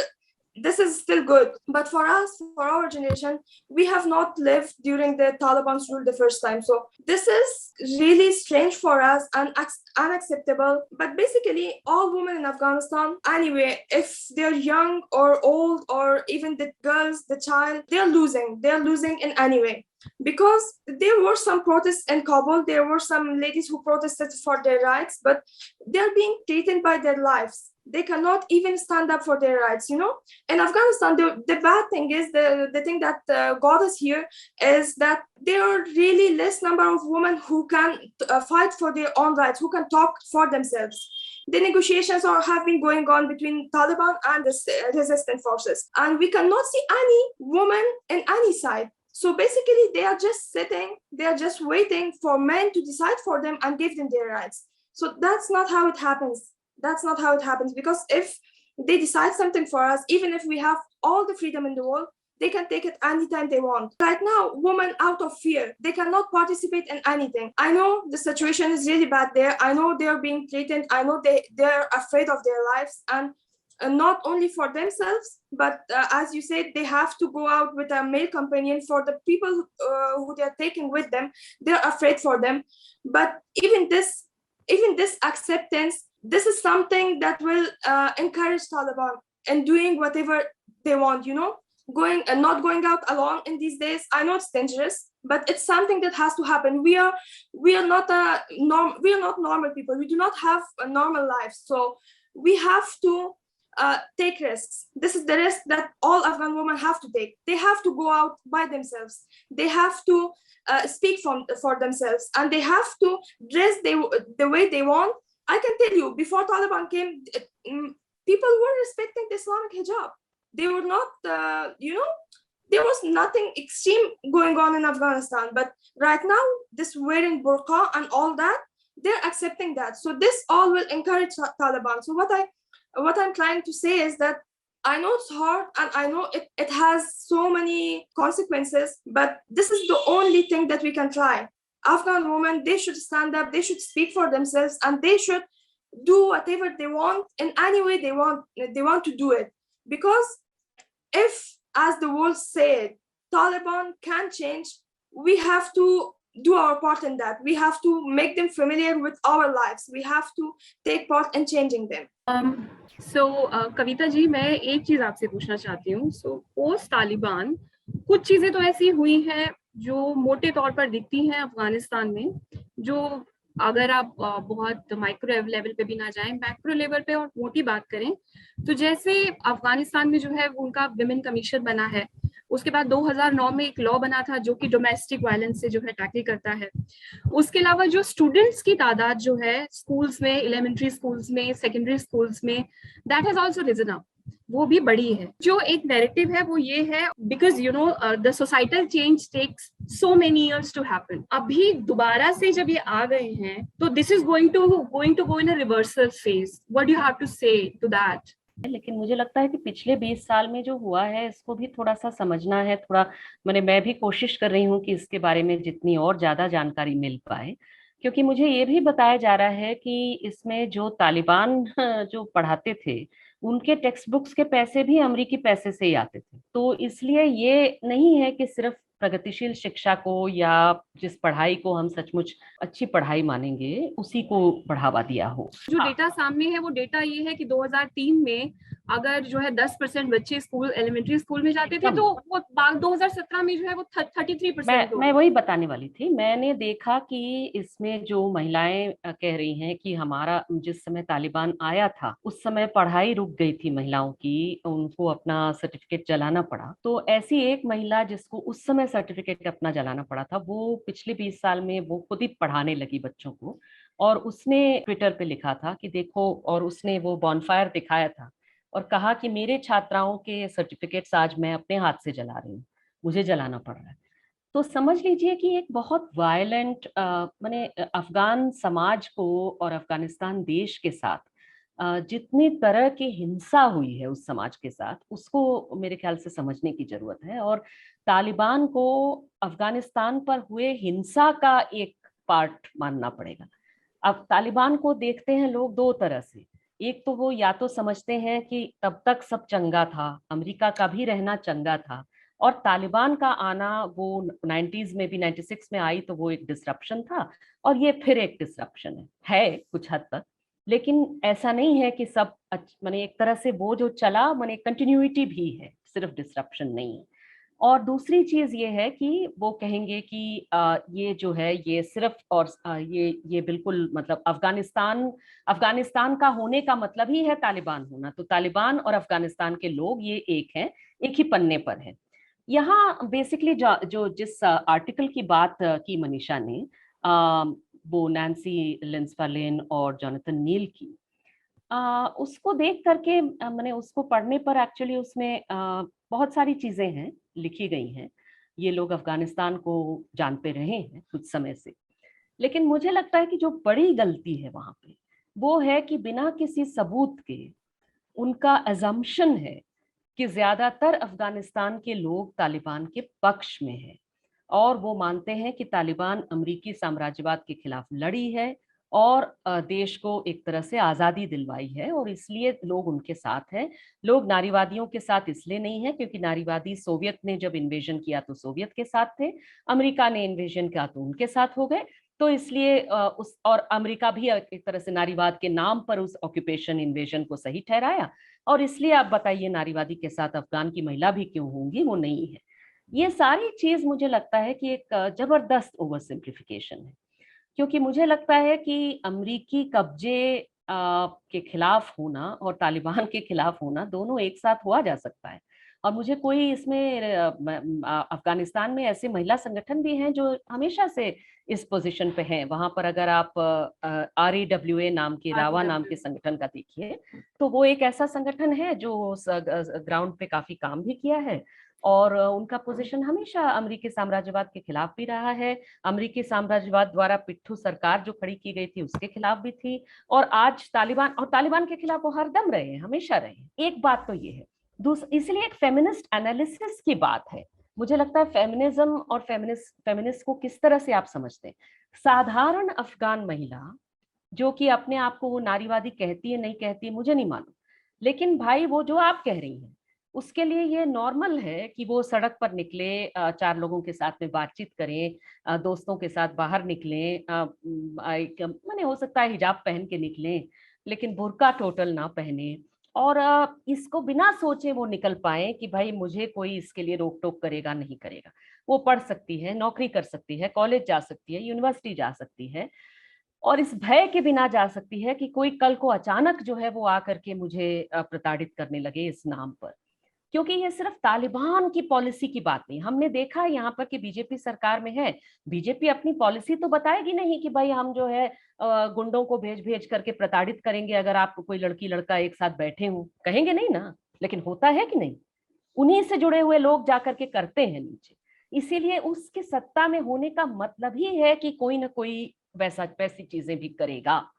this is still good. But for us, for our generation, we have not lived during the Taliban's rule the first time. So this is really strange for us and unacceptable. But basically, all women in Afghanistan, anyway, if they're young or old or even the girls, the child, they're losing. They're losing in any way. Because there were some protests in Kabul, there were some ladies who protested for their rights, but they're being threatened by their lives. They cannot even stand up for their rights, you know. In Afghanistan, the bad thing is, the thing that got us here is that there are really less number of women who can fight for their own rights, who can talk for themselves. The negotiations have been going on between Taliban and the resistance forces, and we cannot see any woman in any side. So basically, they are just sitting, they are just waiting for men to decide for them and give them their rights. So that's not how it happens. That's not how it happens, because if they decide something for us, even if we have all the freedom in the world, they can take it anytime they want. Right now, women, out of fear, they cannot participate in anything. I know the situation is really bad there. I know they're being threatened. I know they're afraid of their lives, and not only for themselves, but as you said, they have to go out with a male companion. For the people who they're taking with them, they're afraid for them. But even this acceptance this is something that will encourage Taliban in doing whatever they want, you know, going and not going out alone in these days. I know it's dangerous, but it's something that has to happen. We are not normal people. We do not have a normal life, so we have to take risks. This is the risk that all Afghan women have to take. They have to go out by themselves. They have to speak for themselves, and they have to dress the way they want. I can tell you, before Taliban came, people were respecting the Islamic hijab. They were not, there was nothing extreme going on in Afghanistan. But right now, this wearing burqa and all that, they're accepting that. So this all will encourage Taliban. So what I'm trying to say is that I know it's hard, and I know it has so many consequences, but this is the only thing that we can try. Afghan women, they should stand up, they should speak for themselves, and they should do whatever they want in any way they want to do it. Because if, as the world said, Taliban can change, we have to do our part in that. We have to make them familiar with our lives. We have to take part in changing them. Kavita ji, मैं एक चीज आपसे पूछना चाहती हूँ. Post Taliban कुछ चीजें तो ऐसी हुई हैं जो मोटे तौर पर दिखती हैं अफगानिस्तान में, जो अगर आप बहुत माइक्रो लेवल पे भी ना जाएं, मैक्रो लेवल पे और मोटी बात करें, तो जैसे अफगानिस्तान में जो है उनका विमेन कमीशन बना है. उसके बाद 2009 में एक लॉ बना था जो कि डोमेस्टिक वायलेंस से जो है टैकल करता है. उसके अलावा जो स्टूडेंट्स की तादाद जो है स्कूल्स में, एलिमेंट्री स्कूल्स में, सेकेंडरी स्कूल्स में, that has also risen up, वो भी बड़ी है. जो एक नैरेटिव है वो ये है, because you know the societal change takes so many years to happen. अभी दोबारा से जब ये आ गए हैं तो this is going to go in a reversal phase. What do you have to say to that? लेकिन मुझे लगता है कि पिछले 20 साल में जो हुआ है इसको भी थोड़ा सा समझना है. थोड़ा मैं भी कोशिश कर रही हूँ कि इसके बारे में जितनी और ज्यादा जानकारी मिल पाए, क्योंकि मुझे ये भी बताया जा रहा है कि इसमें जो तालिबान जो पढ़ाते थे उनके टेक्स्ट बुक्स के पैसे भी अमेरिकी पैसे से ही आते थे. तो इसलिए ये नहीं है कि सिर्फ प्रगतिशील शिक्षा को या जिस पढ़ाई को हम सचमुच अच्छी पढ़ाई मानेंगे उसी को बढ़ावा दिया हो. जो डेटा सामने है वो डेटा ये है कि 2003 में अगर जो है 10% बच्चे स्कूल, एलिमेंट्री स्कूल में जाते थे, तो वो 2017 में जो है वो 33%. मैं वही बताने वाली थी. मैंने देखा कि इसमें जो महिलाएं कह रही हैं कि हमारा जिस समय तालिबान आया था उस समय पढ़ाई रुक गई थी महिलाओं की, उनको अपना सर्टिफिकेट जलाना पड़ा. तो ऐसी एक महिला जिसको उस समय सर्टिफिकेट अपना जलाना पड़ा था, वो पिछले 20 साल में वो खुद ही पढ़ाने लगी बच्चों को, और उसने ट्विटर पे लिखा था कि देखो, और उसने वो बॉनफायर दिखाया था और कहा कि मेरे छात्राओं के सर्टिफिकेट्स आज मैं अपने हाथ से जला रही हूँ, मुझे जलाना पड़ रहा है. तो समझ लीजिए कि एक बहुत वायलेंट अफगान समाज को और अफगानिस्तान देश के साथ जितनी तरह की हिंसा हुई है उस समाज के साथ, उसको मेरे ख्याल से समझने की जरूरत है. और तालिबान को अफगानिस्तान पर हुए हिंसा का एक पार्ट मानना पड़ेगा. अब तालिबान को देखते हैं लोग दो तरह से. एक तो वो या तो समझते हैं कि तब तक सब चंगा था, अमेरिका का भी रहना चंगा था, और तालिबान का आना वो 90s में भी 96 में आई तो वो एक डिसरप्शन था, और ये फिर एक डिसरप्शन है कुछ हद तक. लेकिन ऐसा नहीं है कि सब एक तरह से वो जो चला कंटिन्यूटी भी है, सिर्फ डिसरप्शन नहीं है. और दूसरी चीज ये है कि वो कहेंगे कि ये जो है ये सिर्फ और ये बिल्कुल अफगानिस्तान का होने का मतलब ही है तालिबान होना. तो तालिबान और अफगानिस्तान के लोग ये एक हैं, एक ही पन्ने पर है. यहाँ बेसिकली जो जिस आर्टिकल की बात की मनीषा ने, वो नैन्सी लिंसफालेन और जोनाथन नील की, उसको देख करके मैंने उसको पढ़ने पर एक्चुअली उसमें बहुत सारी चीजें हैं लिखी गई हैं. ये लोग अफगानिस्तान को जानते रहे हैं कुछ समय से, लेकिन मुझे लगता है कि जो बड़ी गलती है वहां पे वो है कि बिना किसी सबूत के उनका अजम्पशन है कि ज्यादातर अफगानिस्तान के लोग तालिबान के पक्ष में हैं, और वो मानते हैं कि तालिबान अमेरिकी साम्राज्यवाद के खिलाफ लड़ी है और देश को एक तरह से आज़ादी दिलवाई है, और इसलिए लोग उनके साथ हैं. लोग नारीवादियों के साथ इसलिए नहीं है क्योंकि नारीवादी सोवियत ने जब इन्वेजन किया तो सोवियत के साथ थे, अमेरिका ने इन्वेजन किया तो उनके साथ हो गए. तो इसलिए उस और अमेरिका भी एक तरह से नारीवाद के नाम पर उस ऑक्यूपेशन इन्वेजन को सही ठहराया, और इसलिए आप बताइए नारीवादी के साथ अफगान की महिला भी क्यों होंगी, वो नहीं है। ये सारी चीज मुझे लगता है कि एक जबरदस्त ओवर सिंप्लीफिकेशन है, क्योंकि मुझे लगता है कि अमरीकी कब्जे के खिलाफ होना और तालिबान के खिलाफ होना दोनों एक साथ हुआ जा सकता है। और मुझे कोई इसमें अफगानिस्तान में ऐसे महिला संगठन भी हैं जो हमेशा से इस पोजीशन पे हैं। वहां पर अगर आप REWA नाम के, रावा नाम के संगठन का देखिए, तो वो एक ऐसा संगठन है जो ग्राउंड पे काफी काम भी किया है, और उनका पोजीशन हमेशा अमेरिकी साम्राज्यवाद के खिलाफ भी रहा है। अमेरिकी साम्राज्यवाद द्वारा पिट्ठू सरकार जो खड़ी की गई थी उसके खिलाफ भी थी, और आज तालिबान के खिलाफ वो हरदम रहे हैं, हमेशा रहे हैं। एक बात तो ये है। इसलिए एक फेमिनिस्ट एनालिसिस की बात है। मुझे लगता है फेमिनिज्म और फेमिनिस्ट को किस तरह से आप समझते हैं। साधारण अफगान महिला जो कि अपने आप को वो नारीवादी कहती है नहीं कहती है मुझे नहीं मालूम, लेकिन भाई वो जो आप कह रही हैं उसके लिए ये नॉर्मल है कि वो सड़क पर निकले, चार लोगों के साथ में बातचीत करें, दोस्तों के साथ बाहर निकलें, माने हो सकता है हिजाब पहन के निकलें लेकिन बुर्का टोटल ना पहने, और इसको बिना सोचे वो निकल पाए कि भाई मुझे कोई इसके लिए रोक टोक करेगा नहीं करेगा। वो पढ़ सकती है, नौकरी कर सकती है, कॉलेज जा सकती है, यूनिवर्सिटी जा सकती है, और इस भय के बिना जा सकती है कि कोई कल को अचानक जो है वो आकर के मुझे प्रताड़ित करने लगे इस नाम पर। क्योंकि ये सिर्फ तालिबान की पॉलिसी की बात नहीं, हमने देखा है यहाँ पर कि बीजेपी सरकार में है, बीजेपी अपनी पॉलिसी तो बताएगी नहीं कि भाई हम जो है गुंडों को भेज भेज करके प्रताड़ित करेंगे अगर आप कोई लड़की लड़का एक साथ बैठे हों, कहेंगे नहीं ना, लेकिन होता है कि नहीं, उन्हीं से जुड़े हुए लोग जाकर के करते हैं नीचे। इसीलिए उसके सत्ता में होने का मतलब ही है कि कोई ना कोई वैसी चीजें भी करेगा।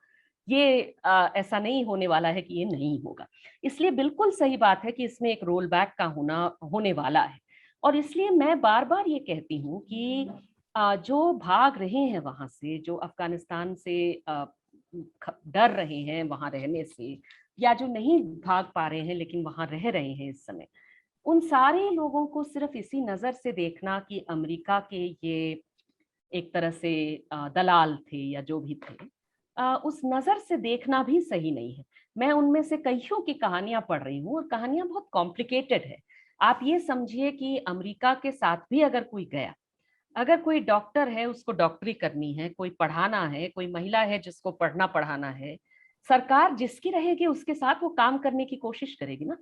ये ऐसा नहीं होने वाला है कि ये नहीं होगा। इसलिए बिल्कुल सही बात है कि इसमें एक रोल बैक का होने वाला है। और इसलिए मैं बार बार ये कहती हूँ कि जो भाग रहे हैं वहां से, जो अफगानिस्तान से डर रहे हैं वहां रहने से, या जो नहीं भाग पा रहे हैं लेकिन वहां रह रहे हैं इस समय, उन सारे लोगों को सिर्फ इसी नजर से देखना कि अमेरिका के ये एक तरह से दलाल थे या जो भी थे, उस नजर से देखना भी सही नहीं है। मैं उनमें से कईयों की कहानियां पढ़ रही हूँ और कहानियां बहुत कॉम्प्लिकेटेड है। आप ये समझिए कि अमेरिका के साथ भी अगर कोई गया, अगर कोई डॉक्टर है उसको डॉक्टरी करनी है, कोई पढ़ाना है, कोई महिला है जिसको पढ़ना पढ़ाना है, सरकार जिसकी रहेगी उसके साथ वो काम करने की कोशिश करेगी ना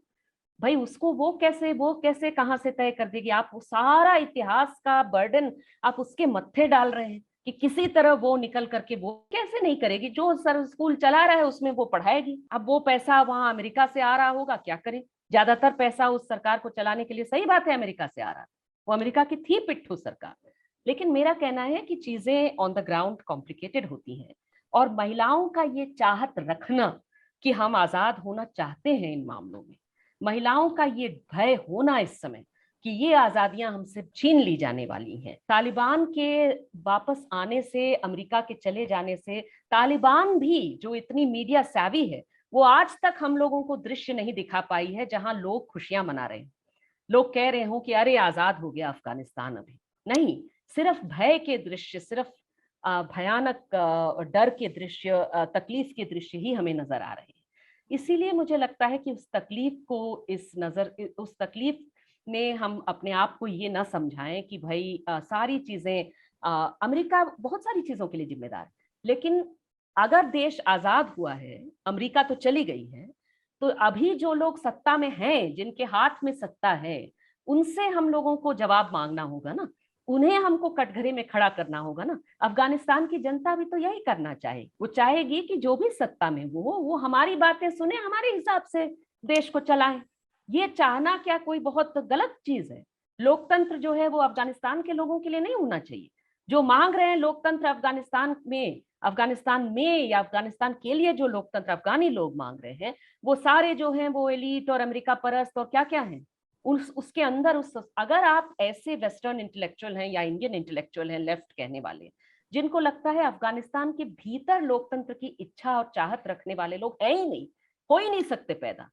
भाई। उसको वो कैसे कहाँ से तय कर देगी। आप वो सारा इतिहास का बर्डन आप उसके मत्थे डाल रहे हैं कि किसी तरह वो निकल करके, वो कैसे नहीं करेगी, जो सर स्कूल चला रहा है उसमें वो पढ़ाएगी। अब वो पैसा वहां अमेरिका से आ रहा होगा, क्या करें, ज्यादातर पैसा उस सरकार को चलाने के लिए, सही बात है अमेरिका से आ रहा है, वो अमेरिका की थी पिट्ठू सरकार। लेकिन मेरा कहना है कि चीजें ऑन द ग्राउंड कॉम्प्लिकेटेड होती हैं, और महिलाओं का ये चाहत रखना कि हम आजाद होना चाहते हैं इन मामलों में, महिलाओं का ये भय होना इस समय कि ये आजादियां हमसे छीन ली जाने वाली हैं। तालिबान के वापस आने से, अमेरिका के चले जाने से, तालिबान भी जो इतनी मीडिया savvy है वो आज तक हम लोगों को दृश्य नहीं दिखा पाई है जहां लोग खुशियां मना रहे हैं, लोग कह रहे हो कि अरे आजाद हो गया अफगानिस्तान। अभी नहीं, सिर्फ भय के दृश्य, सिर्फ भयानक डर के दृश्य, तकलीफ के दृश्य ही हमें नजर आ रहे हैं। इसीलिए मुझे लगता है कि उस तकलीफ में हम अपने आप को ये ना समझाएं कि भाई सारी चीजें अमेरिका बहुत सारी चीजों के लिए जिम्मेदार है, लेकिन अगर देश आजाद हुआ है, अमेरिका तो चली गई है, तो अभी जो लोग सत्ता में हैं, जिनके हाथ में सत्ता है, उनसे हम लोगों को जवाब मांगना होगा ना, उन्हें हमको कटघरे में खड़ा करना होगा ना। अफगानिस्तान की जनता भी तो यही करना चाहे, वो चाहेगी कि जो भी सत्ता में वो हमारी बातें सुने, हमारे हिसाब से देश को चलाएं। ये चाहना क्या कोई बहुत गलत चीज है। लोकतंत्र जो है वो अफगानिस्तान के लोगों के लिए नहीं होना चाहिए। जो मांग रहे हैं लोकतंत्र अफगानिस्तान में या अफगानिस्तान के लिए जो लोकतंत्र अफगानी लोग मांग रहे हैं, वो सारे जो हैं वो एलीट और अमेरिका परस्त और क्या क्या है उसके अंदर। अगर आप ऐसे वेस्टर्न इंटेलेक्चुअल हैं या इंडियन इंटेलेक्चुअल हैं, लेफ्ट कहने वाले, जिनको लगता है अफगानिस्तान के भीतर लोकतंत्र की इच्छा और चाहत रखने वाले लोग है ही नहीं, हो ही नहीं सकते पैदा,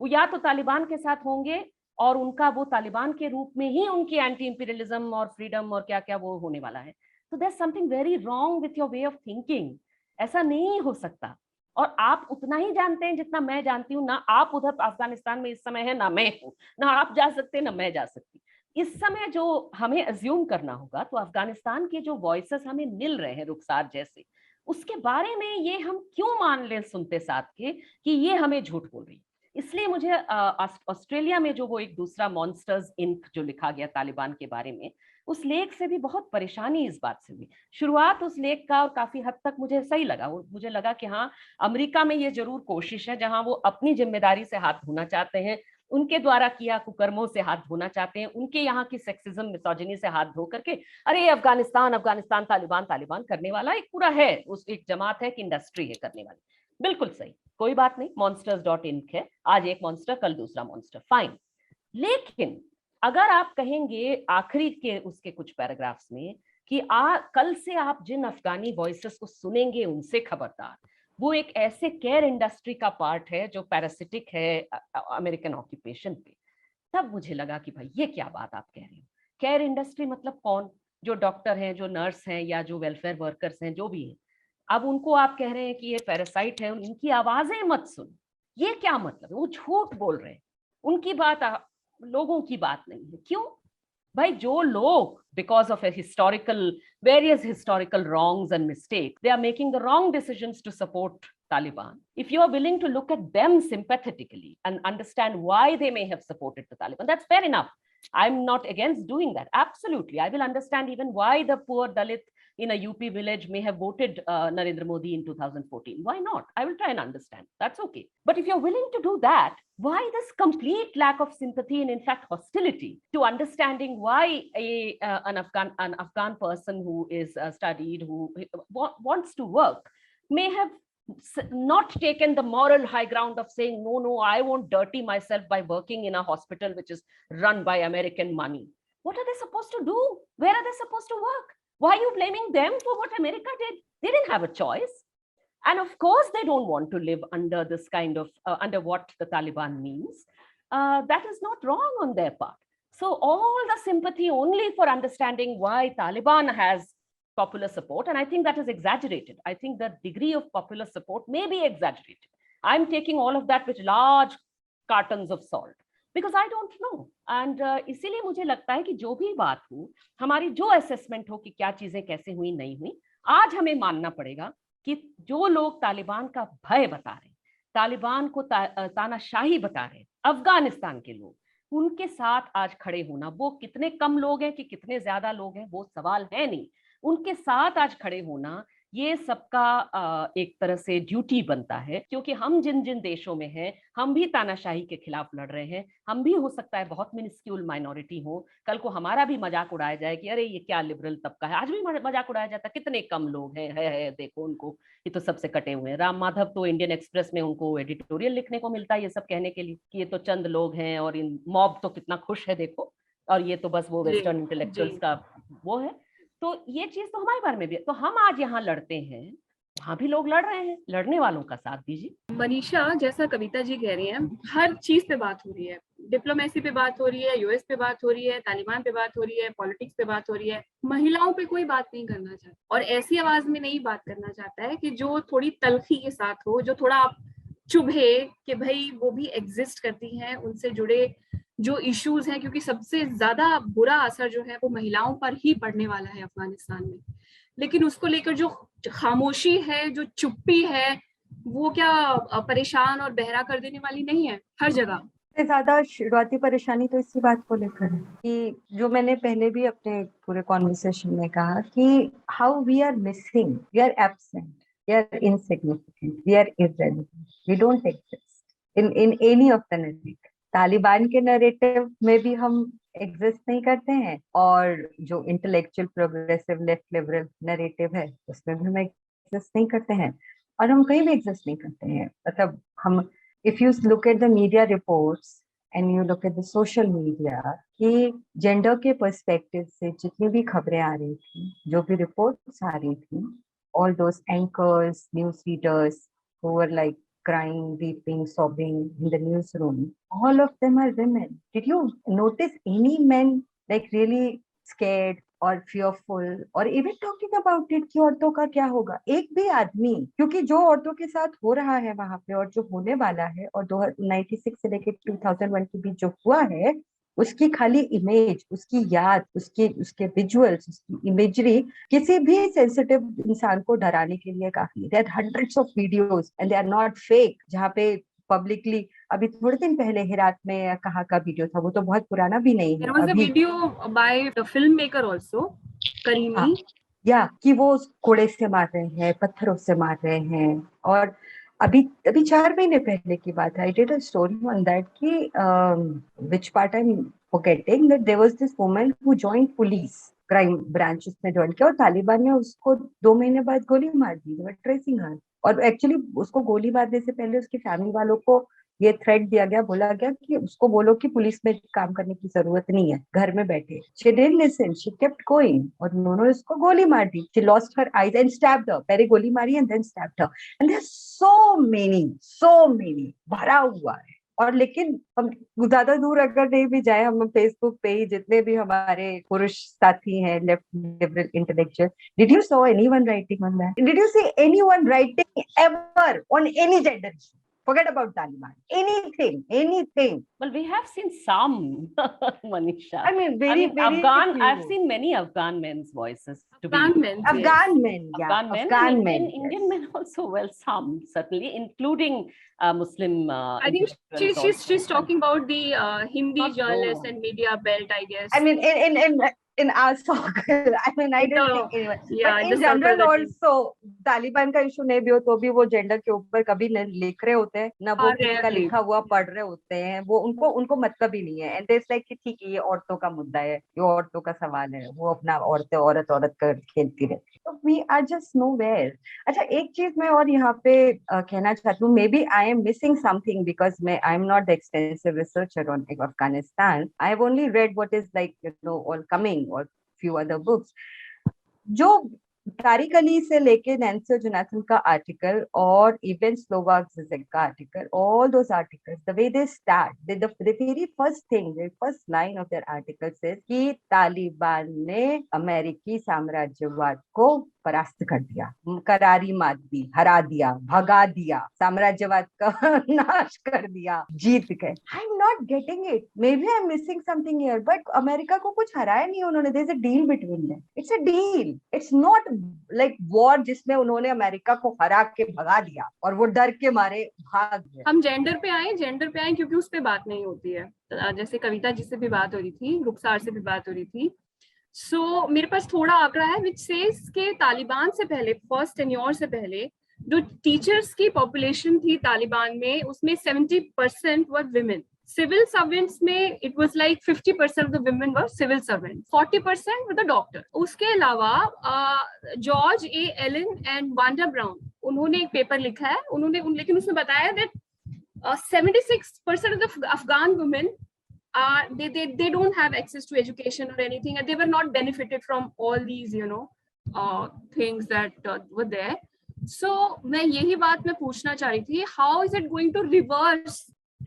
वो या तो तालिबान के साथ होंगे और उनका वो तालिबान के रूप में ही उनकी एंटी इंपीरियलिज्म और फ्रीडम और क्या क्या वो होने वाला है। तो there something very wrong with your way of thinking. ऐसा नहीं हो सकता। और आप उतना ही जानते हैं जितना मैं जानती हूँ। ना आप उधर अफगानिस्तान में इस समय है, ना मैं हूँ, ना आप जा सकते ना मैं जा सकती। इस समय जो हमें अज्यूम करना होगा, तो अफगानिस्तान के जो वॉइसेस हमें मिल रहे हैं रुखसार जैसे, उसके बारे में ये हम क्यों मान लें सुनते साथ के कि ये हमें झूठ बोल रही है। इसलिए मुझे ऑस्ट्रेलिया में जो वो एक दूसरा मॉन्स्टर्स इंक जो लिखा गया तालिबान के बारे में, उस लेख से भी बहुत परेशानी इस बात से हुई। शुरुआत उस लेख का और काफी हद तक मुझे सही लगा। मुझे लगा कि हाँ, अमेरिका में ये जरूर कोशिश है, जहां वो अपनी जिम्मेदारी से हाथ धोना चाहते हैं, उनके द्वारा किया कुकर्मों से हाथ धोना चाहते हैं, उनके यहाँ की सेक्सिज्म मिसोजिनी से हाथ धो करके अरे अफगानिस्तान अफगानिस्तान तालिबान तालिबान करने वाला एक पूरा है, उस एक जमात है, एक इंडस्ट्री है करने वाली। बिल्कुल सही, कोई बात नहीं, monsters.inc है, आज एक मॉन्स्टर कल दूसरा मॉन्स्टर, फाइन। लेकिन अगर आप कहेंगे आखिरी के उसके कुछ पैराग्राफ्स में कि कल से आप जिन अफगानी वॉइसेस को सुनेंगे उनसे खबरदार, वो एक ऐसे केयर इंडस्ट्री का पार्ट है जो पैरासिटिक है अमेरिकन ऑक्यूपेशन पे, तब मुझे लगा कि भाई ये क्या बात आप कह रहे हो। केयर इंडस्ट्री मतलब कौन? जो डॉक्टर हैं, जो नर्स हैं, या जो वेलफेयर वर्कर्स हैं, जो भी हैं। अब उनको आप कह रहे हैं कि ये पैरासाइट है, इनकी आवाजें मत सुन, ये क्या मतलब है? वो झूठ बोल रहे हैं, उनकी बात लोगों की बात नहीं है। क्यों भाई? जो लोग because of a various historical wrongs and mistakes, they are making the wrong decisions to support Taliban. If you are willing to look at them sympathetically and understand why they may have supported the Taliban, that's fair enough. I'm not against doing that. Absolutely. I will understand even why the poor Dalit in a UP village may have voted Narendra Modi in 2014. Why not? I will try and understand. That's okay. But if you're willing to do that, why this complete lack of sympathy and in fact hostility to understanding why an Afghan person who is studied, who wants to work, may have not taken the moral high ground of saying, no, I won't dirty myself by working in a hospital which is run by American money. What are they supposed to do? Where are they supposed to work? Why are you blaming them for what America did? They didn't have a choice. And of course, they don't want to live under this kind of, under what the Taliban means. That is not wrong on their part. So all the sympathy only for understanding why Taliban has popular support, and I think that is exaggerated. I think the degree of popular support may be exaggerated. I'm taking all of that with large cartons of salt because I don't know. And इसीलिए मुझे लगता है कि जो भी बात हो, हमारी जो असेसमेंट हो कि क्या चीजें कैसे हुई नहीं हुई, आज हमें मानना पड़ेगा कि जो लोग तालिबान का भय बता रहे हैं, तालिबान को तानाशाही बता रहे हैं, अफगानिस्तान के लोग, उनके साथ आज खड़े होना, वो कितने कम लोग हैं कि कितने ज्यादा लोग हैं वो सवाल है नहीं, उनके साथ आज खड़े होना ये सबका एक तरह से ड्यूटी बनता है। क्योंकि हम जिन जिन देशों में हैं, हम भी तानाशाही के खिलाफ लड़ रहे हैं। हम भी हो सकता है बहुत मिनिस्क्यूल माइनॉरिटी हो, कल को हमारा भी मजाक उड़ाया जाए कि अरे ये क्या लिबरल तबका है। आज भी मजाक उड़ाया जाता है, कितने कम लोग हैं, है देखो उनको, ये तो सबसे कटे हुए हैं। राम माधव तो इंडियन एक्सप्रेस में उनको एडिटोरियल लिखने को मिलता है ये सब कहने के लिए कि ये तो चंद लोग हैं और इन मॉब तो कितना खुश है देखो, और ये तो बस वो वेस्टर्न इंटेलेक्चुअल्स का वो है। तो ये चीज तो हमारे बारे में भी है। तो हम आज यहाँ लड़ते हैं, वहां भी लोग लड़ रहे हैं, लड़ने वालों का साथ दीजिए। मनीषा, जैसा कविता जी कह रही हैं, हर चीज पे बात हो रही है, डिप्लोमेसी पे बात हो रही है, यूएस पे बात हो रही है, तालिबान पे बात हो रही है, पॉलिटिक्स पे बात हो रही है, महिलाओं पे कोई बात नहीं करना चाहता। और ऐसी आवाज में नहीं बात करना चाहता है कि जो थोड़ी तलखी के साथ हो, जो थोड़ा चुभे कि भाई वो भी एग्जिस्ट करती हैं, उनसे जुड़े जो इश्यूज हैं, क्योंकि सबसे ज्यादा बुरा असर जो है वो महिलाओं पर ही पड़ने वाला है अफगानिस्तान में। लेकिन उसको लेकर जो खामोशी है, जो चुप्पी है, वो क्या परेशान और बहरा कर देने वाली नहीं है हर जगह। सबसे ज्यादा शुरुआती परेशानी तो इसी बात को लेकर है कि जो मैंने पहले भी अपने पूरे कॉन्वर्सेशन में कहा कि how we are missing, we are absent, we are insignificant, we are irrelevant, we don't exist in any of the narrative. Taliban के नैरेटिव में भी हम एग्जिस्ट नहीं करते हैं, और जो intellectual progressive left liberal narrative है उसमें भी हम एग्जिस्ट नहीं करते हैं, और हम कहीं भी एग्जिस्ट नहीं करते हैं। मतलब हम, if you look at the media reports and you look at the social media, कि जेंडर के पर्सपेक्टिव से जितनी भी खबरें आ रही थी, जो भी रिपोर्ट्स आ रही थी, all those anchors, news readers who were like crying, weeping, sobbing in the newsroom, all of them are women. Did you notice any men like really scared, और fearful और even talking about it कि औरतों का क्या होगा, एक भी आदमी, क्योंकि जो औरतों के साथ हो रहा है वहां पे और जो होने वाला है और 96 से लेके 2001 के बीच जो हुआ है, उसकी खाली इमेज, उसकी याद, उसके विजुअल्स, उसकी इमेजरी किसी भी सेंसिटिव इंसान को डराने के लिए काफी। There are hundreds of videos and they are not fake, जहाँ पे पब्लिकली अभी थोड़े दिन पहले हिरात में कहाँ का वीडियो था, वो तो बहुत पुराना भी नहीं है There was a अभी। video by the filmmaker also, Kareemi. या कि वो उस कोड़े से मार रहे हैं, पत्थरों से मार रहे हैं। और अभी अभी 4 महीने पहले की बात है, I did a story on that कि which part I am forgetting, that there was this woman who joined police crime branch, उसने ज्वाइन किया और तालिबान ने उसको 2 महीने बाद गोली मार दी, ट्रेसिंग हर। और एक्चुअली उसको गोली मारने से पहले उसकी फैमिली वालों को ये थ्रेट दिया गया, बोला गया कि उसको बोलो कि पुलिस में काम करने की जरूरत नहीं है, घर में बैठे। She didn't listen, she kept going और उन्होंने उसको गोली मार दी। She lost her eyes and stabbed her. पहले गोली मारी and then stabbed her. And there's so many भरा हुआ है। और लेकिन हम ज्यादा दूर अगर नहीं भी जाए, हम फेसबुक पे ही जितने भी हमारे पुरुष साथी हैं, left liberal intellectual, did you saw anyone writing on that? Did you see anyone writing ever on any gender issue? Forget about Taliban. Anything. Well, we have seen some, Manisha. I mean, very Afghan. few. I've seen many Afghan men's voices. Afghan men. Afghan men, yeah. Afghan men. Afghan And men. Indian men also. Well, some certainly, including Muslim. I think she's talking about the Hindi Not journalist no. and media belt, I guess. I mean, in our circle, I mean, I didn't think anyone. Yeah, but the in circle general that is- also, Taliban का issue नहीं भी हो तो भी वो gender के ऊपर कभी न लिख रहे होते हैं, ना वो किसी का rarely. लिखा हुआ पढ़ रहे होते हैं। वो उनको मतलब ही नहीं है। एंड दिस लाइक कि ठीक है, ये औरतों का मुद्दा है, ये औरतों का सवाल है, वो अपना औरत कर खेलती रहती। तो वी आर जस्ट नोवेयर। अच्छा, एक चीज मैं और यहाँ पे कहना चाहती हूँ, may be I am missing something because I am not the extensive researcher on Afghanistan. I have only read what is like all coming और few other books. जो तारिक अली से लेके नैन्सी जोनाथन का आर्टिकल और इवन स्लोवाक ज़िज़ेक का article, all those articles, the way they start, the very first thing, the first line of their article says कि तालिबान ने अमेरिकी साम्राज्यवाद को परास्त कर दिया, करारी मात दी, हरा दिया, भगा दिया, साम्राज्यवाद का नाश कर दिया, जीत गए। I am not getting it, may be I am missing something here, but America को कुछ हराया नहीं उन्होंने। There is a deal between them, it's a deal, it's not like war जिसमें उन्होंने अमेरिका को हरा के भगा दिया और वो डर के मारे भाग गए। हम जेंडर पे आए क्योंकि उस पे बात नहीं होती है। जैसे कविता जी से भी बात हो रही थी, रुखसार से भी बात हो रही थी। सो मेरे पास थोड़ा आंकड़ा है विच सेज के तालिबान से पहले, फर्स्ट टेन्योर से पहले, जो टीचर्स की पॉपुलेशन थी तालिबान में, उसमें 70% वर विमेन। सिविल सर्वेंट्स में it was like 50% of the women were civil servant, 40% were the doctor. उसके अलावा George A Allen and Wanda Brown, उन्होंने एक पेपर लिखा है, लेकिन उसमें बताया that 76% of the Afghan women they don't have access to education or anything, and they were not benefited from all these things that were there. So मैं यही बात मैं पूछना चाह रही थी, how is it going to reverse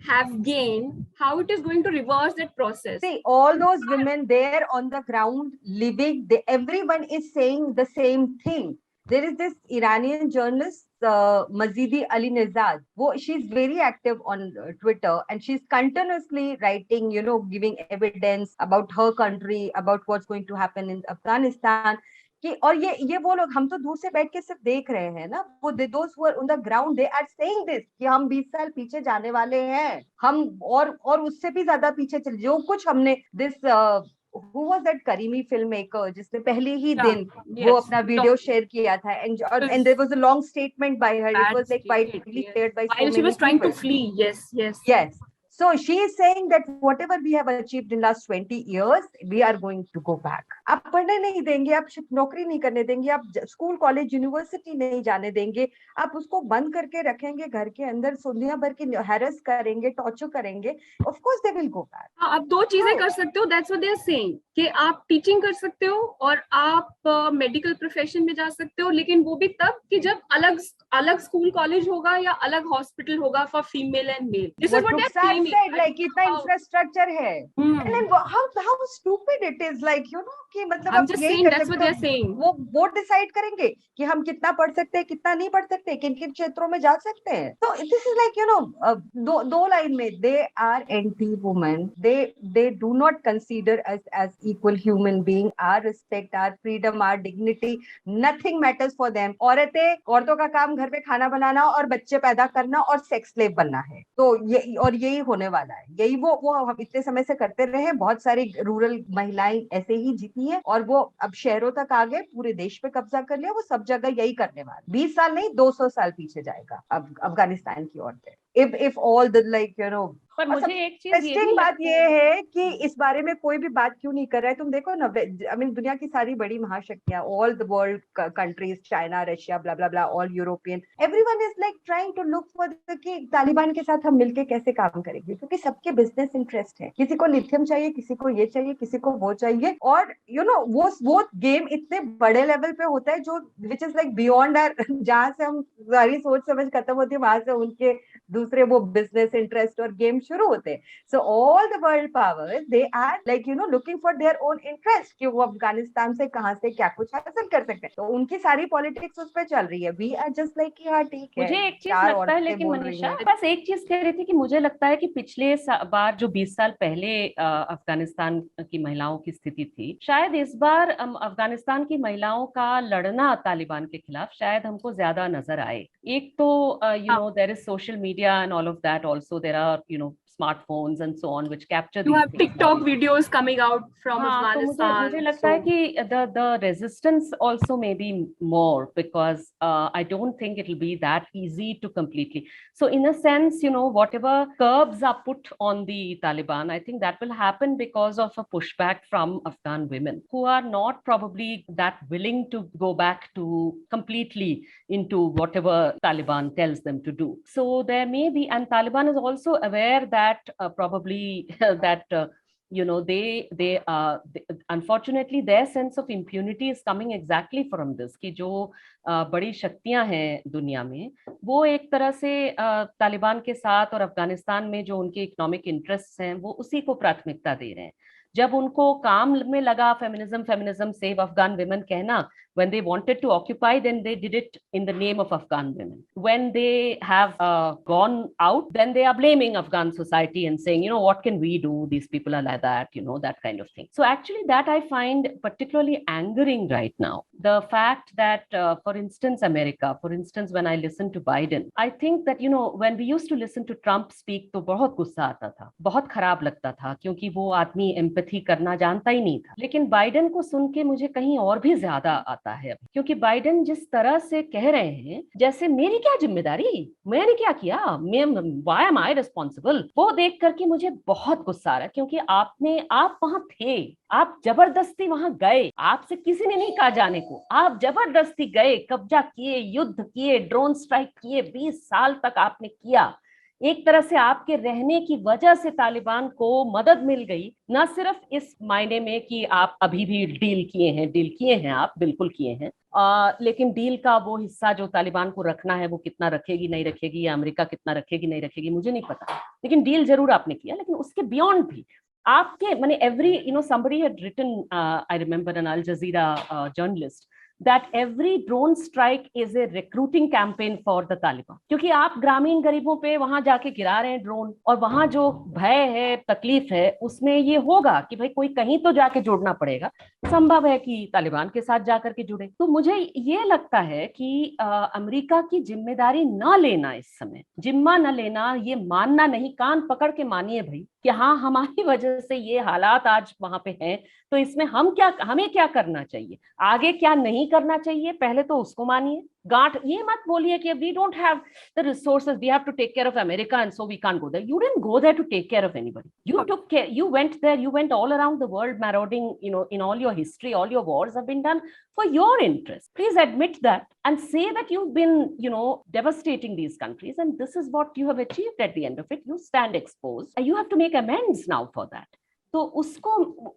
have gained, how it is going to reverse that process? See, all those women there on the ground living, everyone is saying the same thing. There is this Iranian journalist, Mazidi Ali Nezad. She's very active on Twitter and she's continuously writing, giving evidence about her country, about what's going to happen in Afghanistan. कि और ये वो लोग, हम तो दूर से बैठ के सिर्फ देख रहे हैं ना, वो those who are on the ground, they are saying this कि हम 20 साल पीछे जाने वाले हैं, हम और उससे भी ज्यादा पीछे चले। जो कुछ हमने who was that Karimi filmmaker जिसने पहले ही दिन वो अपना वीडियो शेयर किया था, and there was a long statement by her, it was like widely shared by so many people. She was trying to flee. Yes. So she is saying that whatever we have achieved in last 20 years, we are going to go back. आप पढ़ने नहीं देंगे, आप नौकरी नहीं करने देंगे, आप स्कूल कॉलेज यूनिवर्सिटी नहीं जाने देंगे, आप उसको बंद करके रखेंगे घर के अंदर, दुनिया भर की हैरेस करेंगे, टॉर्चर करेंगे, of course they will go back. आप दो चीजें कर सकते हो, that's what they are saying, कि आप टीचिंग कर सकते हो और आप मेडिकल प्रोफेशन में जा सकते हो, लेकिन वो भी तब कि जब अलग स्कूल कॉलेज होगा या अलग हॉस्पिटल होगा for female and male. This is what they are said, like इतना इंफ्रास्ट्रक्चर है, and then how stupid it is, like कि मतलब I'm आप just यही saying कर that's what सकते they're saying. वो डिसाइड करेंगे कि हम कितना पढ़ सकते हैं, कितना नहीं पढ़ सकते, किन किन क्षेत्रों में जा सकते हैं. तो दिस इज लाइक दो लाइन में, they are anti women, they do not consider us as equal human being. Our respect, our freedom, our dignity, nothing matters for them. औरतों का काम घर पे खाना बनाना और बच्चे पैदा करना और सेक्स स्लेव बनना है. तो यही होने वाला है. यही वो हम इतने समय से करते रहे. बहुत सारी रूरल महिलाएं ऐसे ही जीती हैं और वो अब शहरों तक आ गए, पूरे देश पे कब्जा कर लिया. वो सब जगह यही करने वाले. 20 साल नहीं, 200 साल पीछे जाएगा अब अफगानिस्तान की औरतें. इफ ऑल द पर और मुझे एक चीज ये भी इंटरेस्टिंग बात लगता ये है कि इस बारे में कोई भी बात क्यों नहीं कर रहा है. तुम देखो ना, आई मीन दुनिया की सारी बड़ी महाशक्तियां, all the world countries, China, Russia, blah blah blah, all European, everyone is like trying to look for कि तालिबान के साथ हम मिलके कैसे काम करेंगे, क्योंकि सबके बिजनेस इंटरेस्ट है. किसी को लिथियम चाहिए, किसी को ये चाहिए, किसी को वो चाहिए. और वो गेम इतने बड़े लेवल पे होता है जो which is like beyond our, जहां से हम सारी सोच समझ खत्म होती है, वहां से उनके दूसरे वो बिजनेस इंटरेस्ट और गेम शुरू होते हैं. So all the world powers, they are like looking for their own interest कि वो अफगानिस्तान से कहां से क्या कुछ हासिल कर सकते हैं. तो उनकी सारी पॉलिटिक्स उस पर चल रही है. We are just like कि हाँ ठीक है, मुझे एक चीज चार लगता है, औरतें लेकिन बोल रही मनीषा हैं. बस एक चीज कह रही थी कि मुझे लगता है कि पिछले बार जो 20 साल पहले अफगानिस्तान की महिलाओं की स्थिति थी, शायद इस बार अफगानिस्तान की महिलाओं का लड़ना तालिबान के खिलाफ शायद हमको ज्यादा नजर आए. एक तो there is social media and all of that also. There are smartphones and so on which capture You these have things. TikTok videos coming out from हाँ, तो Afghanistan. मुझे लगता है कि the resistance also may be more because I don't think it will be that easy to completely. So in a sense, whatever curbs are put on the Taliban, I think that will happen because of a pushback from Afghan women who are not probably that willing to go back to completely into whatever Taliban tells them to do. So there may be, and Taliban is also aware that probably that unfortunately their sense of impunity is coming exactly from this कि जो बड़ी शक्तियां हैं दुनिया में, वो एक तरह से तालिबान के साथ और अफगानिस्तान में जो उनके इकोनॉमिक इंटरेस्ट हैं वो उसी को प्राथमिकता दे रहे हैं. जब उनको काम में लगा फेमिनिज्म सेव अफगान women कहना, when they wanted to occupy, then they did it in the name of Afghan women. When they have gone out, then they are blaming Afghan society and saying, what can we do? These people are like that, that kind of thing. So actually that I find particularly angering right now. The fact that, for instance, America, for instance, when I listen to Biden, I think that, when we used to listen to Trump speak, तो बहुत गुस्सा आता था, बहुत खराब लगता था, क्योंकि वो आदमी एम्पैथी करना जानता ही नहीं था. लेकिन बाइडेन को सुन के मुझे कहीं और भी ज्यादा आता है, क्योंकि बाइडेन जिस तरह से कह रहे हैं जैसे मेरी क्या जिम्मेदारी, मैंने क्या किया, व्हाई एम आई रिस्पॉन्सिबल, वो देख करके मुझे बहुत गुस्सा आ रहा है. क्योंकि आप वहां थे, आप जबरदस्ती वहां गए, आपसे किसी ने नहीं कहा जाने को, आप जबरदस्ती गए, कब्जा किए, युद्ध किए, ड्रोन स्ट्राइक किए, 20 साल तक आपने किया. एक तरह से आपके रहने की वजह से तालिबान को मदद मिल गई, ना सिर्फ इस मायने में कि आप अभी भी डील किए हैं, आप बिल्कुल किए हैं, लेकिन डील का वो हिस्सा जो तालिबान को रखना है वो कितना रखेगी नहीं रखेगी, या अमेरिका कितना रखेगी नहीं रखेगी, मुझे नहीं पता, लेकिन डील जरूर आपने किया. लेकिन उसके बियॉन्ड भी आपके every somebody had written, I remember an Al Jazeera journalist, that every drone strike is a recruiting campaign for the Taliban. क्योंकि आप ग्रामीण गरीबों पे वहां जाके गिरा रहे हैं ड्रोन, और वहां जो भय है, तकलीफ है, उसमें ये होगा कि भाई कोई कहीं तो जाके जुड़ना पड़ेगा. संभव है कि तालिबान के साथ जाकर के जुड़े. तो मुझे ये लगता है कि अमेरिका की जिम्मेदारी ना लेना, इस समय जिम्मा न लेना, ये मानना नहीं, कान पकड़ के मानिए भाई कि हाँ हमारी वजह से ये हालात आज वहां पे हैं, तो इसमें हमें क्या करना चाहिए, आगे क्या नहीं करना चाहिए, पहले तो उसको मानिए. गांठ ये मत बोलिए कि we don't have the resources, we have to take care of America and so we can't go there. You didn't go there to take care of anybody. You took care, you went there, you went all around the world marauding, in all your history, all your wars have been done for your interest. Please admit that and say that you've been, devastating these countries, and this is what you have achieved at the end of it. You stand exposed and you have to make amends now for that. तो उसको,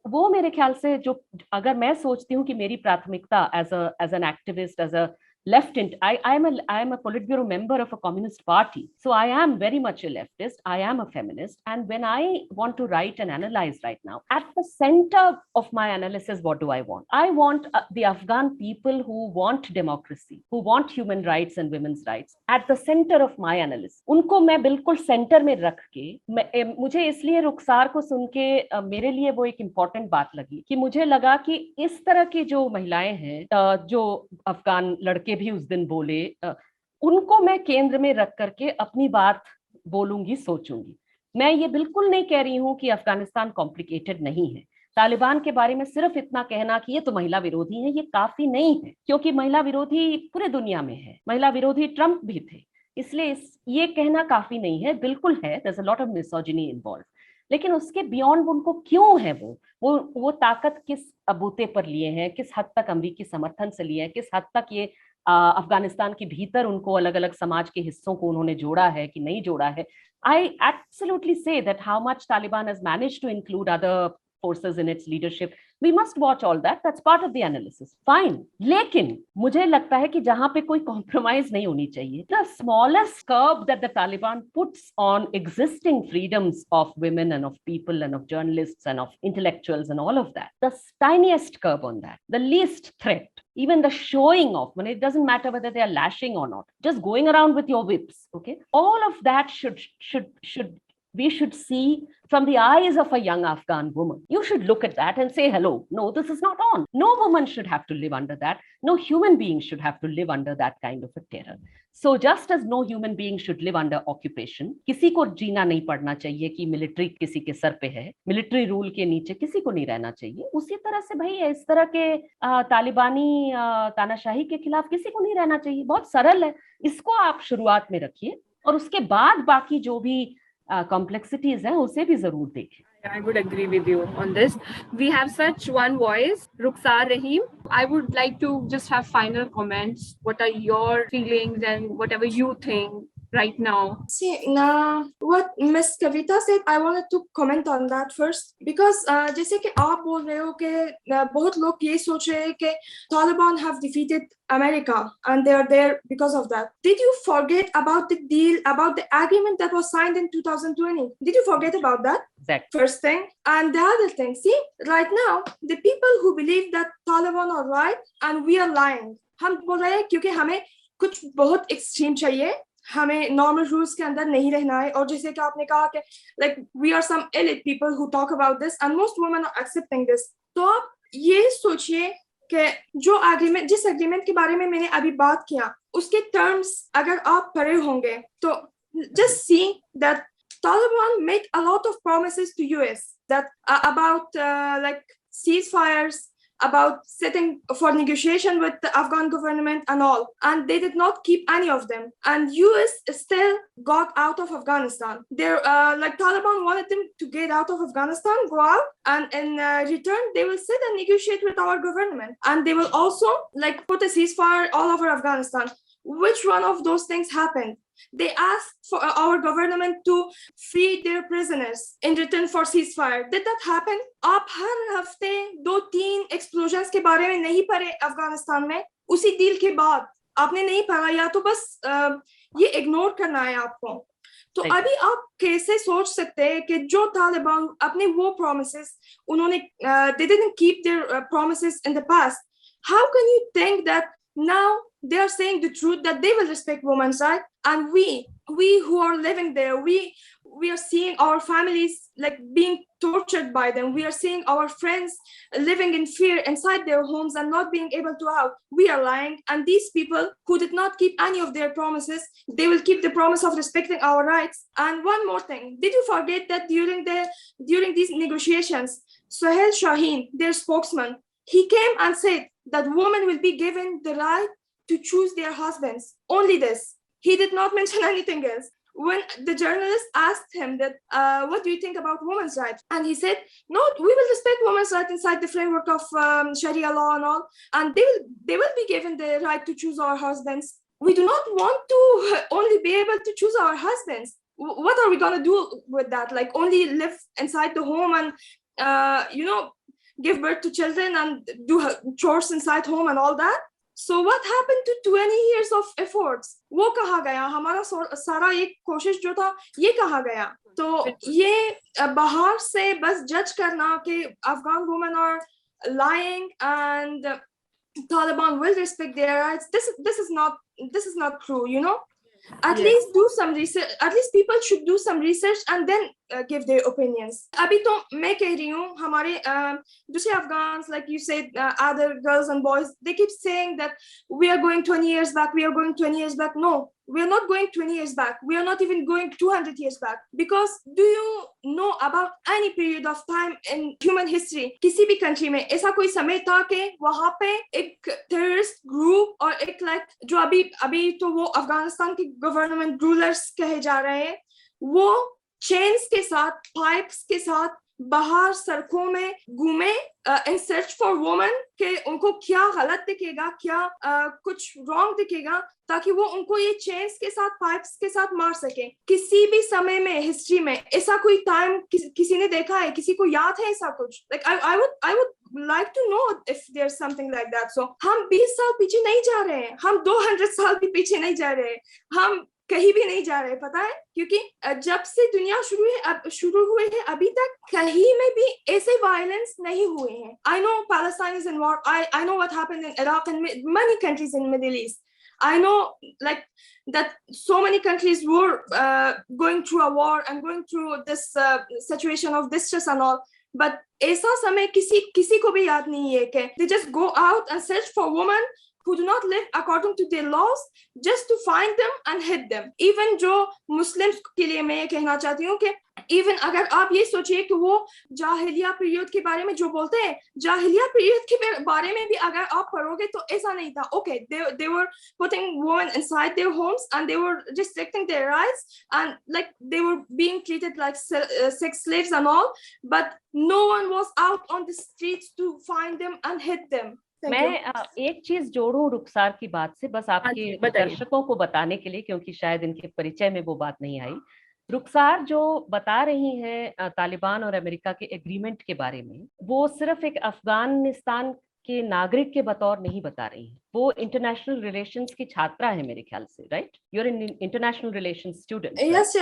वो मेरे ख्याल से, जो अगर मैं सोचती हूँ कि मेरी प्राथमिकता as an activist, as a left. I am a Politburo member of a communist party. So I am very much a leftist. I am a feminist. And when I want to write and analyze right now, at the center of my analysis, what do I want? I want the Afghan people who want democracy, who want human rights and women's rights at the center of my analysis. उनको मैं बिल्कुल centre में रख के, मुझे इसलिए रुखसार को सुन के मेरे लिए वो एक इम्पॉर्टेंट बात लगी कि मुझे लगा कि इस तरह की जो महिलाएं हैं, जो अफगान लड़के भी उस दिन बोले, उनको मैं केंद्र में रख करके अपनी बात बोलूंगी, सोचूंगी. मैं ये बिल्कुल नहीं कह रही हूं कि अफगानिस्तान कॉम्प्लिकेटेड नहीं है. तालिबान के बारे में सिर्फ इतना कहना कि ये तो महिला विरोधी है, ये काफी नहीं है, क्योंकि महिला विरोधी पूरे दुनिया में है. महिला विरोधी ट्रंप भी थे, इसलिए ये कहना काफी नहीं है. बिल्कुल है, there is a lot of misogyny involve, लेकिन उसके बियॉन्ड उनको क्यों है वो ताकत किस बूते पर लिए हैं, किस हद तक अमेरिकी समर्थन से लिए हैं, किस हद तक ये अफगानिस्तान के भीतर उनको अलग अलग समाज के हिस्सों को उन्होंने जोड़ा है कि नहीं जोड़ा है. I absolutely say that how much Taliban has managed to include other forces in its leadership, we must watch all that. That's part of the analysis. Fine. लेकिन मुझे लगता है कि जहां पे कोई compromise नहीं होनी चाहिए. The smallest curb that the Taliban puts on existing freedoms of women and of people and of journalists and of intellectuals and all of that, the tiniest curb on that, the least threat, even the showing of, when it doesn't matter whether they are lashing or not, just going around with your whips, okay? All of that we should see from the eyes of a young Afghan woman. You should look at that and say, hello, no, this is not on. No woman should have to live under that. No human being should have to live under that kind of a terror. So just as no human being should live under occupation, किसी को जीना नहीं पड़ना चाहिए कि military किसी के sir पे है, मिलिट्री रूल के नीचे किसी को नहीं रहना चाहिए, उसी तरह से भाई इस तरह के तालिबानी तानाशाही के खिलाफ किसी को नहीं रहना चाहिए. बहुत सरल है. इसको आप शुरुआत में रखिए और उसके बाद बाकी जो भी complexities हैं उसे भी जरूर देखें. I would agree with you on this. We have such one voice, Rukhsar Rahim. I would like to just have final comments. What are your feelings and whatever you think right now? See, now what Miss Kavita said, I wanted to comment on that first because जैसे कि आप बोल रहे हो कि बहुत लोग ये सोच रहे हैं कि Taliban have defeated America and they are there because of that. Did you forget about the deal, about the agreement that was signed in 2020? Did you forget about that? Exactly. First thing. And the other thing, see, right now, the people who believe that Taliban are right and we are lying. हम बोल रहे हैं क्योंकि हमें कुछ बहुत extreme चाहिए, हमें normal rules के अंदर नहीं रहना है. और जैसे कि आपने कहा कि like we are some elite people who talk about this and most women are accepting this. तो आप ये सोचिए कि जो एग्रीमेंट, जिस एग्रीमेंट के बारे में मैंने अभी बात किया, उसके टर्म्स अगर आप पढ़े होंगे तो just see that Taliban made a lot of promises to US that about like ceasefires, about sitting for negotiation with the Afghan government and all, and they did not keep any of them. And US still got out of Afghanistan. They're like Taliban wanted them to get out of Afghanistan, go out, and in return they will sit and negotiate with our government, and they will also like put a ceasefire all over Afghanistan. Which one of those things happened? They asked for our government to free their prisoners in return for ceasefire. Did that happen? आप हर हफ्ते 2-3 explosions के बारे में नहीं पढ़े अफगानिस्तान में. उसी deal के बाद आपने नहीं पढ़ा या तो बस ये इग्नोर करना है आपको. तो अभी आप कैसे सोच सकते हैं कि जो तालिबान अपने वो promises उन्होंने they didn't keep their promises in the past. How can you think that now they are saying the truth that they will respect women's rights, and we who are living there, we are seeing our families like being tortured by them. We are seeing our friends living in fear inside their homes and not being able to out. We are lying, and these people who did not keep any of their promises, they will keep the promise of respecting our rights. And one more thing, did you forget that during these negotiations, Sohail Shaheen, their spokesman, he came and said that women will be given the right to choose their husbands. Only this. He did not mention anything else. When the journalist asked him that, what do you think about women's rights? And he said, no, we will respect women's rights inside the framework of Sharia law and all. And they will be given the right to choose our husbands. We do not want to only be able to choose our husbands. What are we going to do with that? Like only live inside the home and, give birth to children and do chores inside home and all that? So what happened to 20 years of efforts? वो कहाँ गया? हमारा सारा एक कोशिश जो था ये कहाँ गया? तो ये बाहर से बस जज करना कि Afghan women are lying and Taliban will respect their rights. This is not true, you know. At Yes. least do some research. At least people should do some research and then give their opinions. अभी तो मैं कह रही हूँ हमारे दूसरे Afghans, like you said, other girls and boys, they keep saying that we are going 20 years back. We are going 20 years back. No, we are not going 20 years back. We are not even going 200 years back. Because do you know about any period of time in human history? किसी भी country में ऐसा कोई समय था कि वहाँ पे एक terrorist group और एक like जो अभी तो वो अफगानिस्तान के गवर्नमेंट रूलर्स कहे जा रहे हैं, वो चेन्स के साथ, पाइप्स के साथ बाहर सड़कों में घूमे इन सर्च फॉर वुमेन के उनको क्या गलत दिखेगा, क्या कुछ रॉन्ग दिखेगा, ताकि वो उनको ये चेन्स के साथ, पाइप्स के साथ मार सके. किसी भी समय में हिस्ट्री में ऐसा कोई टाइम किसी ने देखा है? किसी को याद है ऐसा कुछ? Like I would like to know if there's something like that. So हम 20 साल पीछे नहीं जा रहे हैं, हम 200 साल भी पीछे नहीं जा रहे हैं, हम कहीं भी नहीं जा रहे, पता है? क्योंकि जब से दुनिया शुरू हुई है अभी तक कहीं में भी ऐसे वायलेंस नहीं हुए हैं. I know Palestine is in war. I know what happened in Iraq and many countries in Middle East. I know like that so many countries were going through a war and going through this situation of distress and all. But ऐसा समय किसी को भी याद नहीं है कि they just go out and search for women who do not live according to their laws just to find them and hit them. Even जो Muslims के लिए मैं ये कहना चाहती हूँ कि even अगर आप ये सोचिए कि वो जाहिलिया पीरियड के बारे में जो बोलते हैं, जाहिलिया पीरियड के बारे में भी अगर आप पढ़ोगे तो ऐसा नहीं था. Okay, they were putting women inside their homes and they were restricting their rights and like they were being treated like sex slaves and all, but no one was out on the streets to find them and hit them. मैं एक चीज जोड़ूं रुखसार की बात से, बस आपके दर्शकों को बताने के लिए, क्योंकि शायद इनके परिचय में वो बात नहीं आई. रुखसार जो बता रही हैं तालिबान और अमेरिका के एग्रीमेंट के बारे में, वो सिर्फ एक अफगानिस्तान के नागरिक के बतौर नहीं बता रही है. वो इंटरनेशनल रिलेशंस की छात्रा है मेरे ख्याल से, right? You are an international relations student. Yes.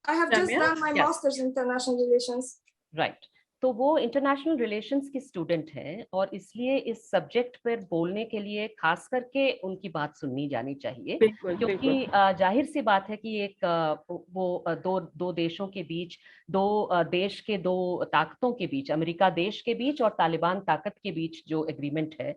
I have just done my master's in international relations. Right. तो वो इंटरनेशनल रिलेशंस की स्टूडेंट है और इसलिए इस सब्जेक्ट पर बोलने के लिए खास करके उनकी बात सुननी जानी चाहिए. क्योंकि जाहिर सी बात है कि एक वो दो देशों के बीच, दो देश के दो ताकतों के बीच, अमेरिका देश के बीच और तालिबान ताकत के बीच जो एग्रीमेंट है,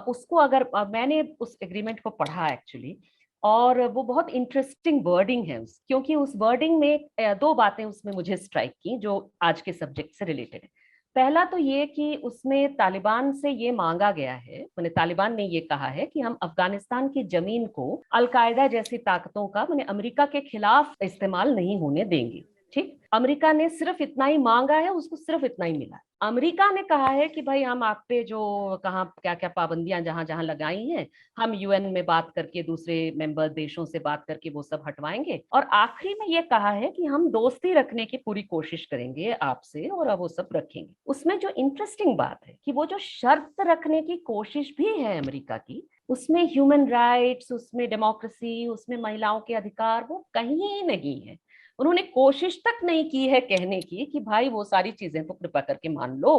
उसको अगर मैंने उस एग्रीमेंट को पढ़ा एक्चुअली, और वो बहुत इंटरेस्टिंग वर्डिंग है क्योंकि उस वर्डिंग में दो बातें उसमें मुझे स्ट्राइक की जो आज के सब्जेक्ट से रिलेटेड है. पहला तो ये कि उसमें तालिबान से ये मांगा गया है, मैंने तालिबान ने ये कहा है कि हम अफगानिस्तान की जमीन को अलकायदा जैसी ताकतों का, मैंने अमेरिका के खिलाफ इस्तेमाल नहीं होने देंगे. ठीक, अमेरिका ने सिर्फ इतना ही मांगा है, उसको सिर्फ इतना ही मिला. अमेरिका ने कहा है कि भाई हम आप पे जो कहाँ क्या क्या पाबंदियां जहां जहां लगाई हैं, हम यूएन में बात करके, दूसरे मेंबर देशों से बात करके वो सब हटवाएंगे. और आखिरी में ये कहा है कि हम दोस्ती रखने की पूरी कोशिश करेंगे आपसे और अब वो सब रखेंगे. उसमें जो इंटरेस्टिंग बात है कि वो जो शर्त रखने की कोशिश भी है अमेरिका की, उसमें ह्यूमन राइट्स, उसमें डेमोक्रेसी, उसमें महिलाओं के अधिकार, वो कहीं नहीं है. उन्होंने कोशिश तक नहीं की है कहने की कि भाई वो सारी चीजें तो कृपा करके मान लो.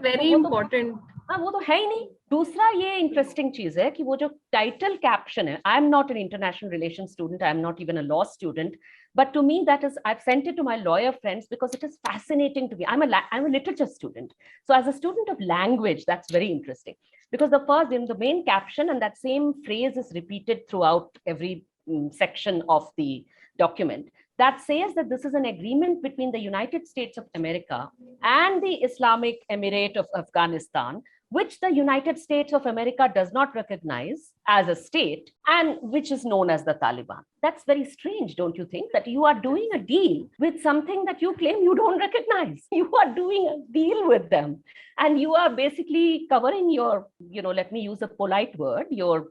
Very important. हाँ, वो तो है ही नहीं. दूसरा ये इंटरेस्टिंग चीज है कि वो जो टाइटल कैप्शन है, आई am not an international relation student, I am not even a law student, but to me that is, I've sent it to my lawyer friends because it is fascinating to me. I'm a literature student, so as a student of language, that's very interesting because the main caption and that same phrase is repeated throughout every section of the document that says that this is an agreement between the United States of America and the Islamic Emirate of Afghanistan, which the United States of America does not recognize as a state and which is known as the Taliban. That's very strange, don't you think? That you are doing a deal with something that you claim you don't recognize. You are doing a deal with them and you are basically covering your, let me use a polite word, your,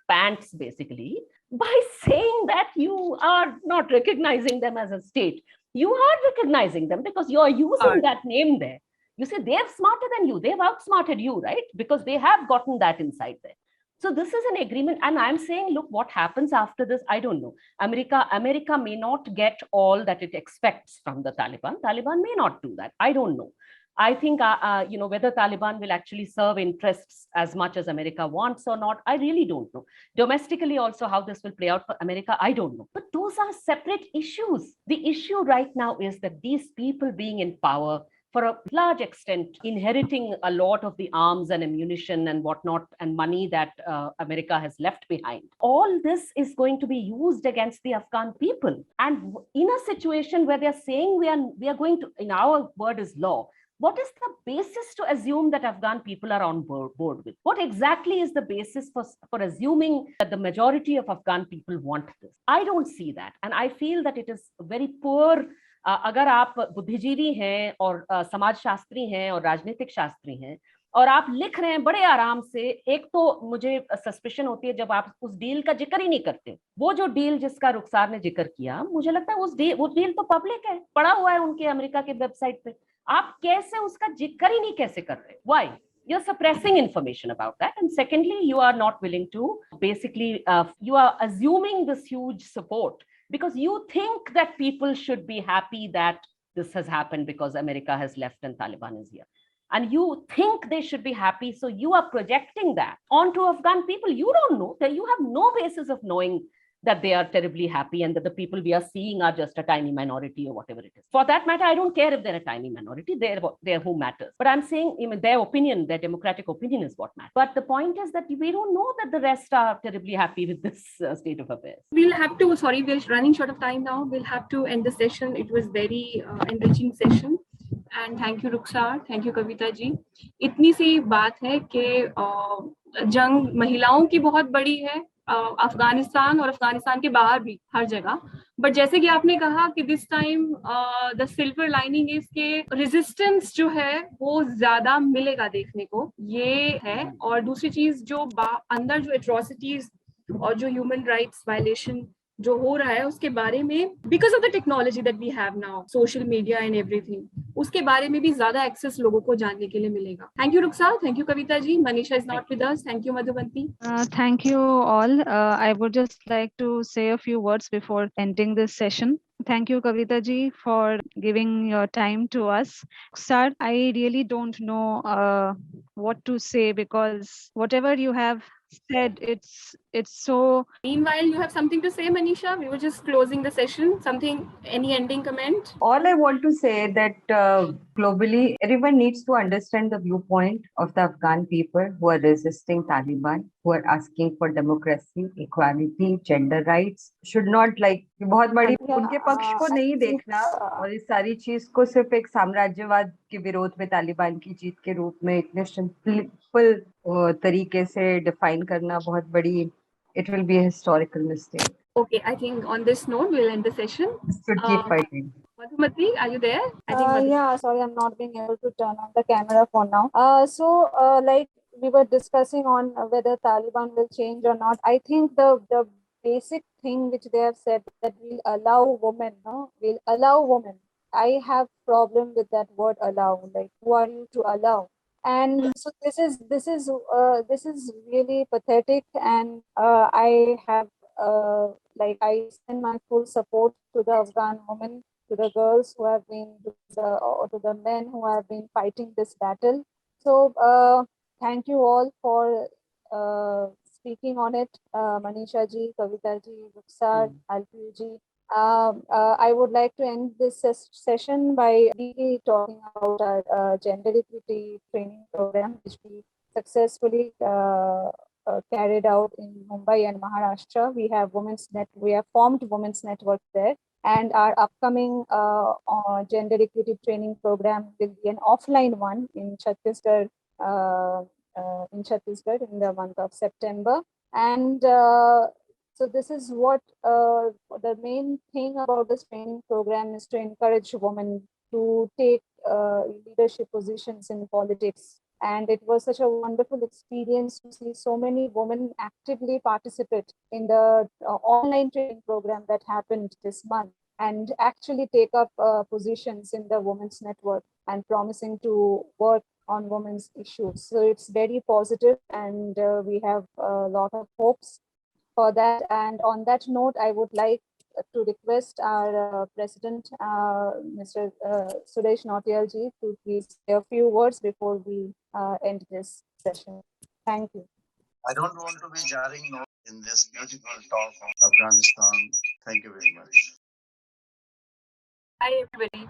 pants basically, by saying that you are not recognizing them as a state. You are recognizing them because you are using that name there. You say they're smarter than you. They've outsmarted you, right? Because they have gotten that insight there. So this is an agreement. And I'm saying, look, what happens after this, I don't know. America may not get all that it expects from the Taliban. Taliban may not do that. I don't know. I think, whether Taliban will actually serve interests as much as America wants or not, I really don't know. Domestically also, how this will play out for America, I don't know. But those are separate issues. The issue right now is that these people being in power, for a large extent, inheriting a lot of the arms and ammunition and whatnot and money that America has left behind. All this is going to be used against the Afghan people. And in a situation where they're saying we are going to, in our word is law, what is the basis to assume that Afghan people are on board with? What exactly is the basis for assuming that the majority of Afghan people want this? I don't see that. And I feel that it is very poor. अगर आप बुद्धिजीवी हैं और समाजशास्त्री हैं और राजनीतिक शास्त्री हैं और आप लिख रहे हैं बड़े आराम से, एक तो मुझे सस्पिशन होती है जब आप उस डील का जिक्र ही नहीं करते। वो जो डील जिसका रुखसार ने जिक्र किया, मुझे लगता है वो डील तो पब्लिक है, पड़ा हुआ है उनके अमेरिका के वेबसाइट पे। आप कैसे उसका जिक्र ही नहीं कैसे कर रहे? Why? You're suppressing information about that. And secondly, you are not willing to basically, you are assuming this huge support because you think that people should be happy that this has happened because America has left and Taliban is here. And you think they should be happy. So you are projecting that onto Afghan people. You don't know that. You have no basis of knowing that they are terribly happy and that the people we are seeing are just a tiny minority or whatever it is. For that matter, I don't care if they're a tiny minority, they're who matters. But I'm saying their opinion, their democratic opinion is what matters. But the point is that we don't know that the rest are terribly happy with this state of affairs. We'll have to, sorry, we're running short of time now. We'll have to end the session. It was very enriching session. And thank you, Rukhsar. Thank you, Kavita ji. इतनी सी बात है कि जंग महिलाओं की बहुत बड़ी है, अफगानिस्तान और अफगानिस्तान के बाहर भी हर जगह। बट जैसे कि आपने कहा कि this time the silver lining is के रेजिस्टेंस जो है वो ज्यादा मिलेगा देखने को, ये है। और दूसरी चीज जो अंदर जो एट्रोसिटीज और जो ह्यूमन राइट्स वायलेशन जो हो रहा है उसके बारे में, because of the technology that we have now, social media and everything, उसके बारे में भी ज्यादा एक्सेस लोगों को जानने के लिए मिलेगा। Thank you Rukhsar, thank you Kavita ji, Manisha is not with us, thank you Madhubanti. Thank you all. I would just like to say a few words before ending this session. Thank you, Kavita ji, for giving your time to us. Sir, I really don't know what to say because whatever you have said, it's so. Meanwhile, you have something to say, Manisha? We were just closing the session. Something, any ending comment? All I want to say that globally, everyone needs to understand the viewpoint of the Afghan people who are resisting Taliban, who are asking for democracy, equality, gender rights. Should not बहुत बड़ी उनके पक्ष को नहीं देखना और इस सारी चीज को सिर्फ एक साम्राज्यवाद के विरोध में तालिबान की जीत के रूप में इतने सिंपल तरीके से डिफाइन करना बहुत बड़ी, it will be a historical mistake. Okay, I think on this note, we'll end the session. Should keep fighting. Madhumati, are you there? I think Yeah, sorry, I'm not being able to turn on the camera for now. Like we were discussing on whether Taliban will change or not. I think the basic thing which they have said that we'll allow women, we'll allow women. I have problem with that word allow. Like, who are you to allow? And so this is really pathetic, and I have I send my full support to the Afghan women, to the girls who have been, to the men who have been fighting this battle. So thank you all for speaking on it, Manisha ji, Kavita ji, Rukhsar, Alpiu ji. I would like to end this session by really talking about our gender equity training program, which we successfully carried out in Mumbai and Maharashtra. We have formed women's network there, and our upcoming gender equity training program will be an offline one in Chhattisgarh. In the month of September. And so this is what the main thing about this training program is, to encourage women to take leadership positions in politics. And it was such a wonderful experience to see so many women actively participate in the online training program that happened this month and actually take up positions in the women's network. and promising to work on women's issues. So it's very positive, and we have a lot of hopes for that. And on that note, I would like to request our President, Mr. Suresh Nautiyal ji, to please say a few words before we end this session. Thank you. I don't want to be jarring note in this beautiful talk of Afghanistan. Thank you very much. Hi, everybody.